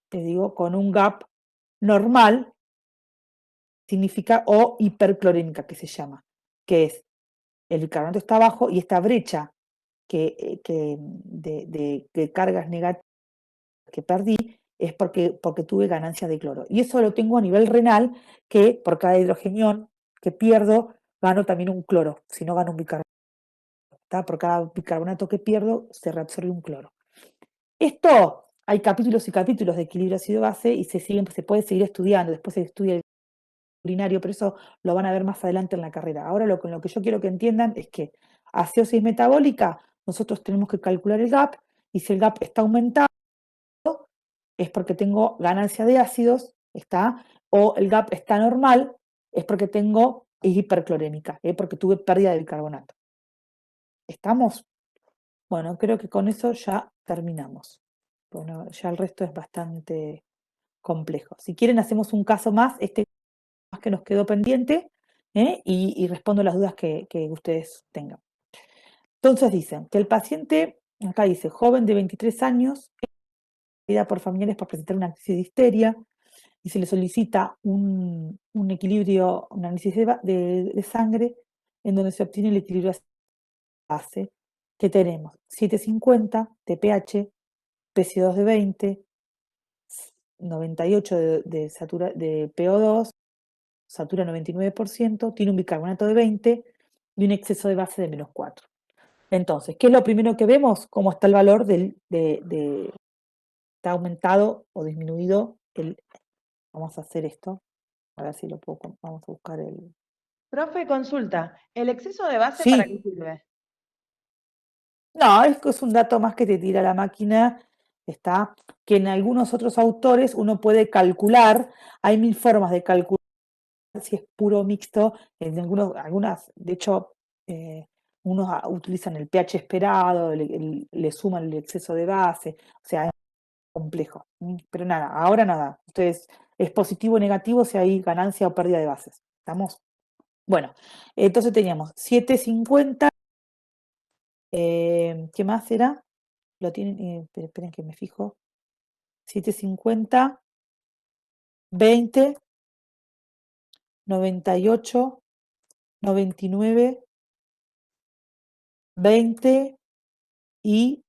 te digo, con un GAP normal, significa, o hiperclorémica que se llama, que es el bicarbonato está bajo y esta brecha de cargas negativas que perdí es porque tuve ganancia de cloro. Y eso lo tengo a nivel renal, que por cada hidrogenión que pierdo, gano también un cloro, si no gano un bicarbonato. Por cada bicarbonato que pierdo, se reabsorbe un cloro. Esto, hay capítulos y capítulos de equilibrio ácido-base y se puede seguir estudiando, después se estudia el urinario, pero eso lo van a ver más adelante en la carrera. Ahora lo que yo quiero que entiendan es que acidosis metabólica, nosotros tenemos que calcular el GAP, y si el GAP está aumentado, es porque tengo ganancia de ácidos, o el GAP está normal, es porque tengo hiperclorémica, porque tuve pérdida de bicarbonato. ¿Estamos? Bueno, creo que con eso ya terminamos. Bueno, ya el resto es bastante complejo. Si quieren hacemos un caso más, más que nos quedó pendiente, y respondo las dudas que ustedes tengan. Entonces dicen que el paciente, acá dice, joven de 23 años, por familiares por presentar una crisis de histeria, y se le solicita un equilibrio, un análisis de sangre, en donde se obtiene el equilibrio base, que tenemos 750 de pH, PCO2 de 20, 98 de PO2, satura 99%, tiene un bicarbonato de 20 y un exceso de base de menos 4. Entonces, ¿qué es lo primero que vemos? ¿Cómo está el valor está aumentado o disminuido? Vamos a hacer esto, a ver si lo puedo, vamos a buscar el... Profe, consulta, ¿el exceso de base para qué Sí, sirve? no, es un dato más que te tira la máquina, que en algunos otros autores uno puede calcular, hay 1000 formas de calcular si es puro o mixto, en algunas, de hecho, unos utilizan el pH esperado, le suman el exceso de base, o sea, es complejo. Pero nada, ahora nada. Ustedes, es positivo o negativo si hay ganancia o pérdida de bases. ¿Estamos? Bueno, entonces teníamos 750. ¿Qué más era? Lo tienen, esperen que me fijo. 750, 20, 98, 99, 20 y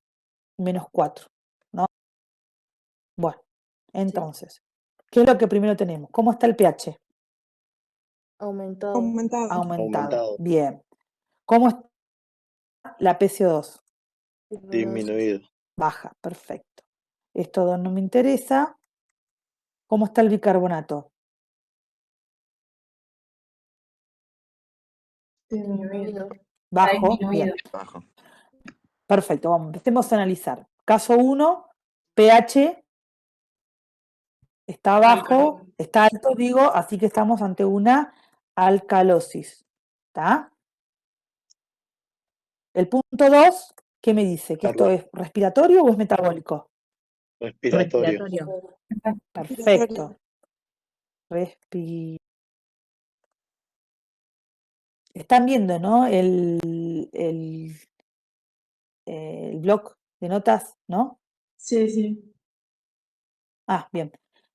menos 4, ¿no? Bueno, entonces, ¿qué es lo que primero tenemos? ¿Cómo está el pH? Aumentado. Aumentado. Bien. ¿Cómo está la PCO2? Disminuido. Baja, perfecto. Esto no me interesa. ¿Cómo está el bicarbonato? Disminuido. Bajo, bien. Bajo. Perfecto, vamos, empecemos a analizar. Caso 1, pH está bajo, está alto, digo, así que estamos ante una alcalosis. ¿Está? El punto 2, ¿qué me dice? ¿Que esto es respiratorio o es metabólico? Respiratorio. Perfecto. Están viendo, ¿no? El bloc de notas, ¿no? Sí, sí. Ah, bien.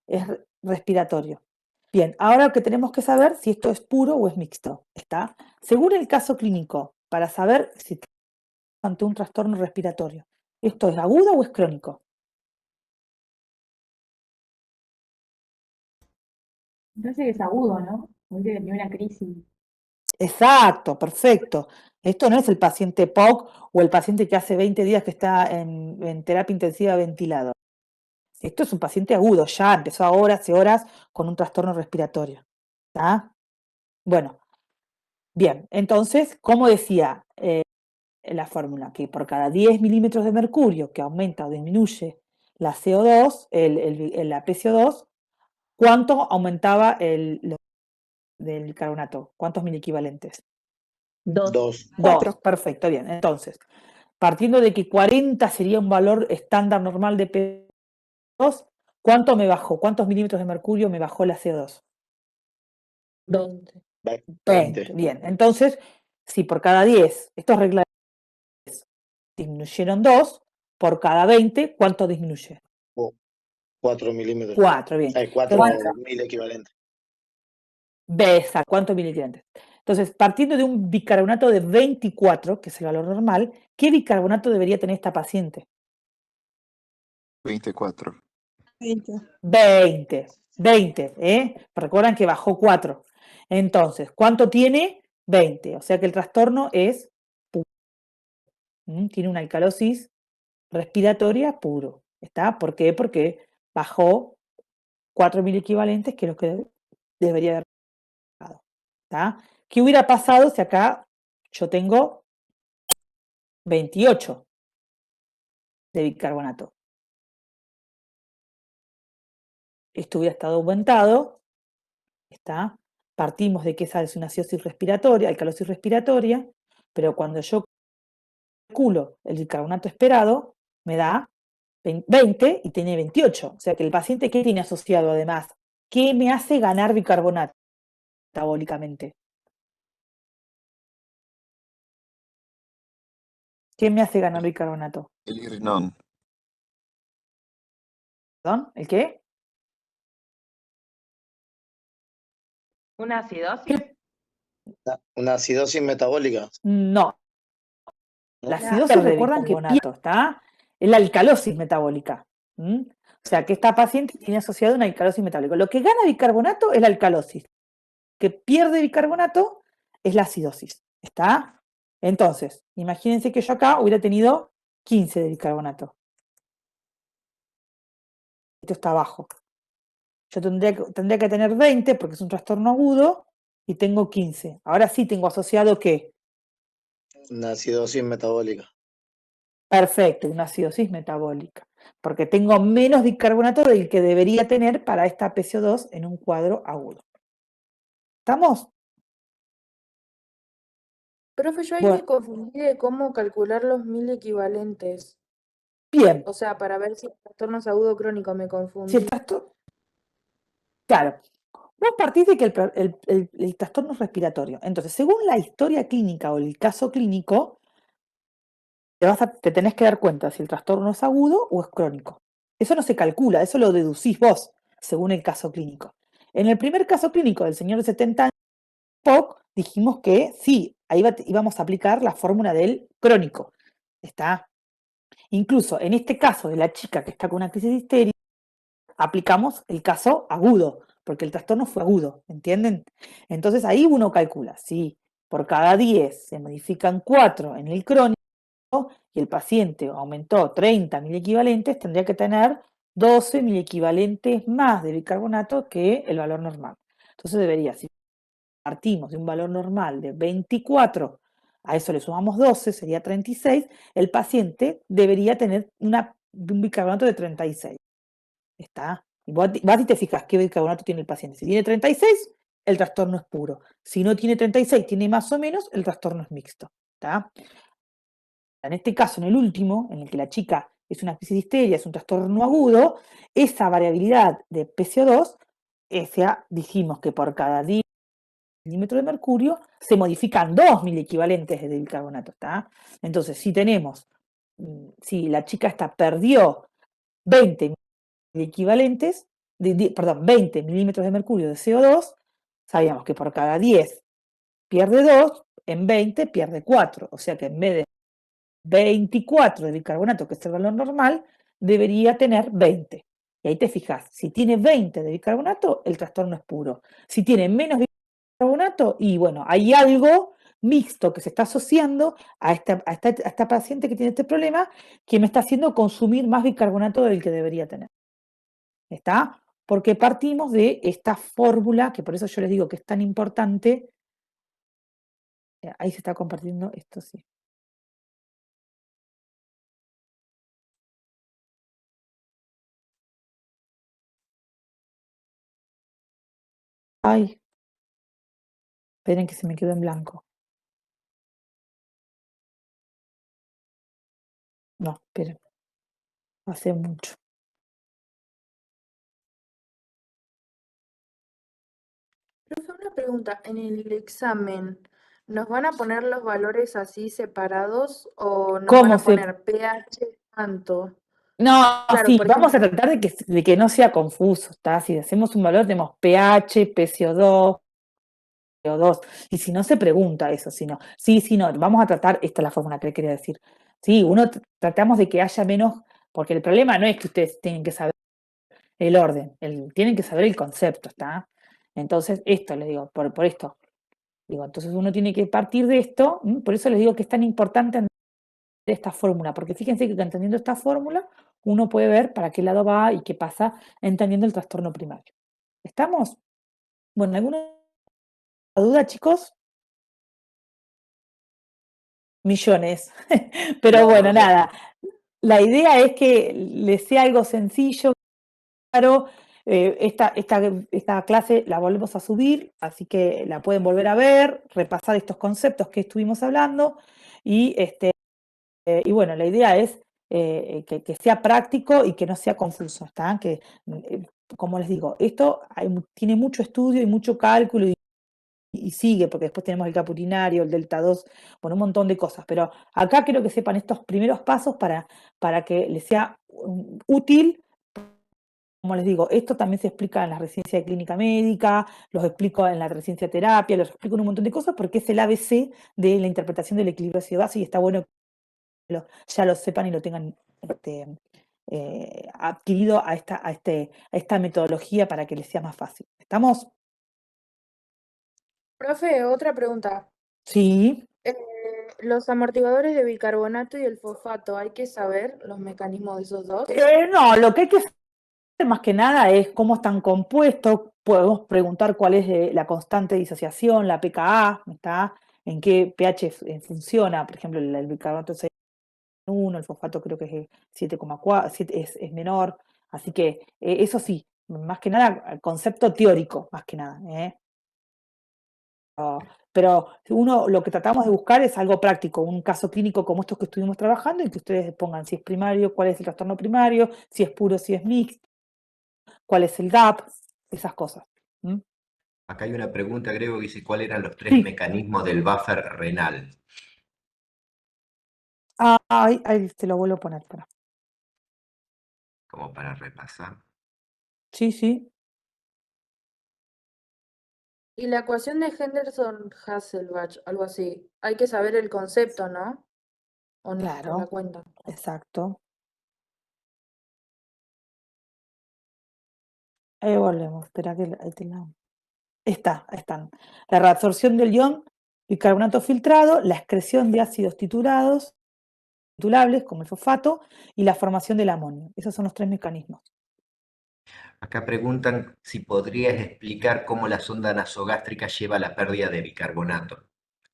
Es respiratorio. Bien, ahora lo que tenemos que saber si esto es puro o es mixto. ¿Está? Según el caso clínico, para saber si estamos ante un trastorno respiratorio, ¿esto es agudo o es crónico? Entonces es agudo, ¿no? Dice que tiene una crisis. Exacto, perfecto. Esto no es el paciente POC o el paciente que hace 20 días que está en terapia intensiva ventilado. Esto es un paciente agudo, ya empezó ahora, hace horas, con un trastorno respiratorio. ¿Está? Bueno, bien, entonces, como decía la fórmula, que por cada 10 milímetros de mercurio que aumenta o disminuye la CO2, la PCO2, ¿cuánto aumentaba del bicarbonato? ¿Cuántos miliequivalentes? 2. 2, perfecto, bien. Entonces, partiendo de que 40 sería un valor estándar normal de PCO2, ¿cuánto me bajó? ¿Cuántos milímetros de mercurio me bajó la CO2? 20. 20, bien. Entonces, si por cada 10, estos reglas disminuyeron 2, por cada 20, ¿cuánto disminuye? 4 milímetros. 4, bien. Hay 4.000 equivalentes. Besa, ¿cuántos miliequivalentes? Entonces, partiendo de un bicarbonato de 24, que es el valor normal, ¿qué bicarbonato debería tener esta paciente? 24. 20, ¿eh? Recuerdan que bajó 4. Entonces, ¿cuánto tiene? 20. O sea que el trastorno es puro. Tiene una alcalosis respiratoria puro. ¿Está? ¿Por qué? Porque bajó 4 miliequivalentes, que es lo que debería haber bajado. ¿Está? ¿Qué hubiera pasado si acá yo tengo 28 de bicarbonato? Esto hubiera estado aumentado, ¿está? Partimos de que esa es una acidosis respiratoria, alcalosis respiratoria, pero cuando yo calculo el bicarbonato esperado, me da 20 y tiene 28. O sea que el paciente, ¿qué tiene asociado además? ¿Qué me hace ganar bicarbonato metabólicamente? ¿Qué me hace ganar bicarbonato? El irinón. ¿Perdón? ¿El qué? ¿Una acidosis? Una acidosis metabólica. No. La ¿No? acidosis, recuerdan que bicarbonato, ¿está? Es la alcalosis metabólica. O sea, que esta paciente tiene asociado una alcalosis metabólica. Lo que gana bicarbonato es la alcalosis. Que pierde bicarbonato es la acidosis. ¿Está? Entonces, imagínense que yo acá hubiera tenido 15 de bicarbonato. Esto está bajo. Yo tendría que tener 20 porque es un trastorno agudo y tengo 15. Ahora sí tengo asociado ¿qué? Una acidosis metabólica. Perfecto, una acidosis metabólica, porque tengo menos bicarbonato del que debería tener para esta PCO2 en un cuadro agudo. ¿Estamos? Profe, yo ahí Bueno. me confundí de cómo calcular los 1000 equivalentes. Bien. O sea, para ver si el trastorno es agudo o crónico, me Si confundí. el trastorno... Claro. Vos partís de que el trastorno es respiratorio. Entonces, según la historia clínica o el caso clínico, te tenés que dar cuenta si el trastorno es agudo o es crónico. Eso no se calcula, eso lo deducís vos, según el caso clínico. En el primer caso clínico del señor de 70 años, POC, dijimos que sí, ahí íbamos a aplicar la fórmula del crónico. ¿Está? Incluso en este caso de la chica que está con una crisis histérica, aplicamos el caso agudo, porque el trastorno fue agudo, ¿entienden? Entonces ahí uno calcula, si por cada 10 se modifican 4 en el crónico y el paciente aumentó 30 miliequivalentes, tendría que tener 12 miliequivalentes más de bicarbonato que el valor normal. Entonces debería, si partimos de un valor normal de 24, a eso le sumamos 12, sería 36, el paciente debería tener un bicarbonato de 36. ¿Está? Y vos vas y te fijas qué bicarbonato tiene el paciente. Si tiene 36, el trastorno es puro. Si no tiene 36, tiene más o menos, el trastorno es mixto. ¿Está? En este caso, en el último, en el que la chica es una crisis de histeria, es un trastorno agudo, esa variabilidad de PCO2, dijimos que por cada 10 milímetros de mercurio se modifican 2 miliequivalentes de bicarbonato. ¿Está? Entonces, si tenemos, si la chica perdió 20 equivalentes, 20 milímetros de mercurio de CO2, sabíamos que por cada 10 pierde 2, en 20 pierde 4, o sea que en vez de 24 de bicarbonato, que es el valor normal, debería tener 20. Y ahí te fijas, si tiene 20 de bicarbonato, el trastorno es puro. Si tiene menos bicarbonato, y bueno, hay algo mixto que se está asociando a esta paciente que tiene este problema, que me está haciendo consumir más bicarbonato del que debería tener. ¿Está? Porque partimos de esta fórmula, que por eso yo les digo que es tan importante. Ahí se está compartiendo esto, sí. Ay, esperen que se me quedó en blanco. No, esperen. Hace mucho. Profe, una pregunta, en el examen, ¿nos van a poner los valores así separados o nos van ¿Cómo a poner pH tanto? No, Claro, sí, por vamos a ejemplo, tratar de que no sea confuso, ¿está? Si hacemos un valor, tenemos pH, PCO2, CO2, y si no se pregunta eso, si no, sí, no, vamos a tratar, esta es la fórmula que le quería decir. Sí, tratamos de que haya menos, porque el problema no es que ustedes tienen que saber el orden, tienen que saber el concepto, ¿está? Entonces, esto les digo, por esto, digo, entonces uno tiene que partir de esto, por eso les digo que es tan importante entender esta fórmula, porque fíjense que entendiendo esta fórmula, uno puede ver para qué lado va y qué pasa entendiendo el trastorno primario. ¿Estamos? Bueno, ¿alguna duda, chicos? Millones. Pero No, bueno, profe. nada. La idea es que les sea algo sencillo, claro. Esta clase la volvemos a subir, así que la pueden volver a ver, repasar estos conceptos que estuvimos hablando y bueno, la idea es que sea práctico y que no sea confuso, ¿está? Que, como les digo, esto tiene mucho estudio y mucho cálculo y sigue, porque después tenemos el capurinario, el delta 2, bueno, un montón de cosas, pero acá quiero que sepan estos primeros pasos para que les sea útil. Como les digo, esto también se explica en la residencia de clínica médica, los explico en la residencia de terapia, los explico en un montón de cosas porque es el ABC de la interpretación del equilibrio ácido-base y está bueno que ya lo sepan y lo tengan adquirido a esta metodología para que les sea más fácil. ¿Estamos? profe, otra pregunta. Sí. Los amortiguadores de bicarbonato y el fosfato, ¿hay que saber los mecanismos de esos dos? No, lo que hay que saber más que nada es cómo están compuestos. Podemos preguntar cuál es la constante de disociación, la pKa, ¿está? En qué pH funciona. Por ejemplo, el bicarbonato es 1, el fosfato creo que es 7,4, es menor. Así que eso sí, más que nada, concepto teórico, más que nada. Pero lo que tratamos de buscar es algo práctico, un caso clínico como estos que estuvimos trabajando y que ustedes pongan si es primario, cuál es el trastorno primario, si es puro, si es mixto, cuál es el DAP, esas cosas. Acá hay una pregunta, Grego, que dice, ¿cuáles eran los 3 mecanismos del buffer renal? Ahí te lo vuelvo a poner. Como para repasar. Sí. Y la ecuación de Henderson-Hasselbalch, algo así. Hay que saber el concepto, ¿no? ¿O no? Claro, ¿O la cuenta? exacto. Ahí volvemos, espera que ahí están. La reabsorción del ion bicarbonato filtrado, la excreción de ácidos titulables, como el fosfato, y la formación del amonio. Esos son los 3 mecanismos. Acá preguntan si podrías explicar cómo la sonda nasogástrica lleva la pérdida de bicarbonato.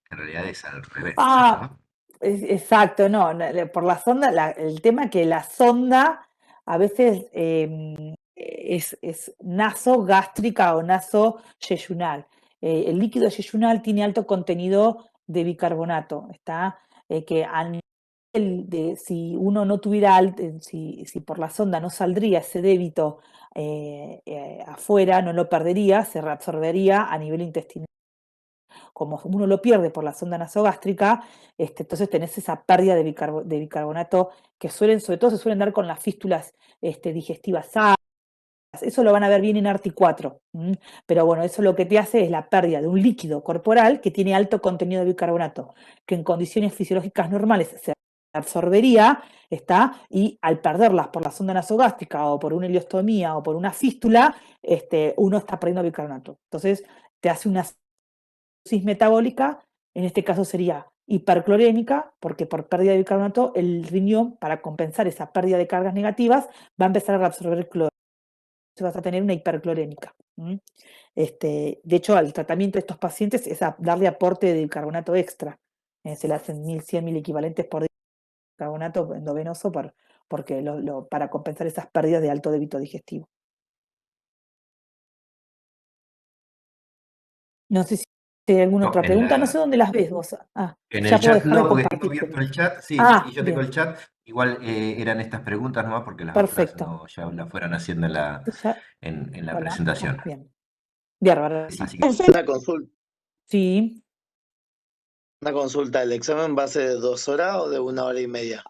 En realidad es al revés, ¿no? Exacto, no, por la sonda, el tema que la sonda a veces es nasogástrica o nasoyeyunal. El líquido yeyunal tiene alto contenido de bicarbonato, ¿está? Que a nivel de, si uno no tuviera, si por la sonda no saldría ese débito afuera, no lo perdería, se reabsorbería a nivel intestinal. Como uno lo pierde por la sonda nasogástrica, entonces tenés esa pérdida de bicarbonato que sobre todo se suelen dar con las fístulas digestivas. Eso lo van a ver bien en ARTI4, pero bueno, eso lo que te hace es la pérdida de un líquido corporal que tiene alto contenido de bicarbonato, que en condiciones fisiológicas normales se absorbería, y al perderlas por la sonda nasogástrica o por una ileostomía o por una fístula, uno está perdiendo bicarbonato. Entonces te hace una metabólica, en este caso sería hiperclorémica, porque por pérdida de bicarbonato el riñón, para compensar esa pérdida de cargas negativas, va a empezar a reabsorber el cloro. Entonces vas a tener una hiperclorémica. De hecho, el tratamiento de estos pacientes es darle aporte de bicarbonato extra. Se le hacen 1100 equivalentes por día de bicarbonato endovenoso porque para compensar esas pérdidas de alto débito digestivo. No sé si hay alguna otra pregunta. No sé dónde las ves vos. En Ya el puedo chat, dejar de no, porque tengo compartir. abierto el chat, sí, y yo tengo Bien. el chat. Igual eran estas preguntas nomás porque las Perfecto. otras no, ya las fueron haciendo en la, Ya, en la hola. presentación. Bien. Bárbaro. Así que, Una consulta. Sí. Una consulta, ¿el examen va a ser de 2 horas o de 1 hora y media?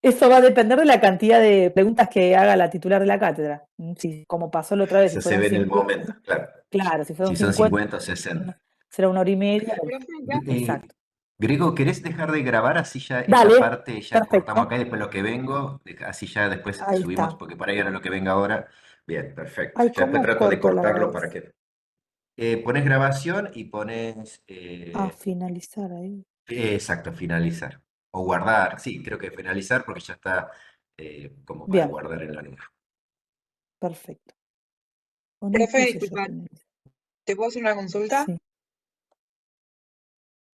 Eso va a depender de la cantidad de preguntas que haga la titular de la cátedra. Sí, como pasó la otra vez, si eso se fueron ve en el 50. momento, claro. Claro, si fueron Si son 50, 50 o 60. será 1 hora y media. Exacto. Grego, ¿querés dejar de grabar? Así ya esa Dale, parte ya cortamos perfecto. acá y después lo que vengo, así ya después Ahí subimos, está. porque para ahí ahora lo que venga ahora. Bien, perfecto. Ay, Ya después ¿cómo trato de corto la cortarlo para grabación? que... pones grabación y pones... Finalizar ahí. exacto, finalizar. O guardar, sí, creo que finalizar porque ya está como para Bien, guardar en la nube. perfecto. Ahí Profe, puse yo disculpa, finalizar. ¿te puedo hacer una consulta? Sí.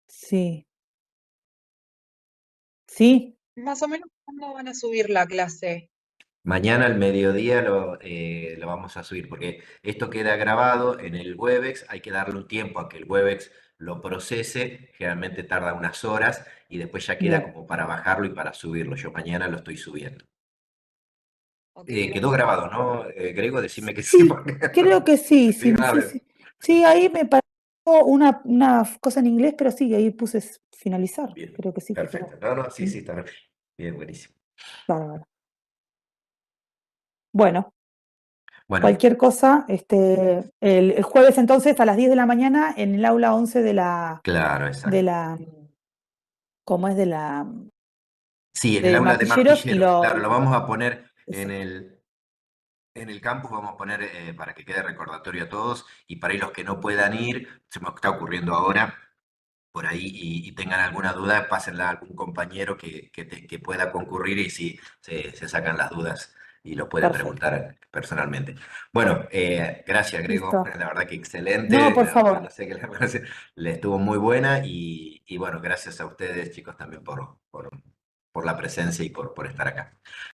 Sí. ¿Sí? Más o menos, ¿cuándo van a subir la clase? Mañana al mediodía lo vamos a subir, porque esto queda grabado en el Webex, hay que darle un tiempo a que el Webex lo procese, generalmente tarda unas horas, y después ya queda Bien. como para bajarlo y para subirlo. Yo mañana lo estoy subiendo. Ok, Quedó gracias. grabado, ¿no? Grego, decime que sí, Sí, porque... creo que sí, Sí, sí, a sí, ver. sí. Sí, ahí me pareció una cosa en inglés, pero sí, ahí puse finalizar. Bien, Creo que sí que quedó. perfecto. No, no, sí, sí, está bien. Bien, buenísimo. Bárbaro. Bueno, Bueno, cualquier cosa, el jueves entonces a las 10 de la mañana en el aula 11 claro, de exacto. la, ¿cómo es? Sí, en el De aula de Martilleros y Martilleros, claro, lo vamos a poner exacto. en el campus, vamos a poner para que quede recordatorio a todos y para ahí los que no puedan ir, se me está ocurriendo ahora, por ahí y tengan alguna duda, pásenla a algún compañero que pueda concurrir y si se sacan las dudas y lo puede Perfecto. preguntar personalmente. Bueno, gracias Grego, Listo. la verdad que No, excelente, por la verdad favor. no sé qué le parece, le estuvo muy buena y bueno, gracias a ustedes chicos también por la presencia y por estar acá.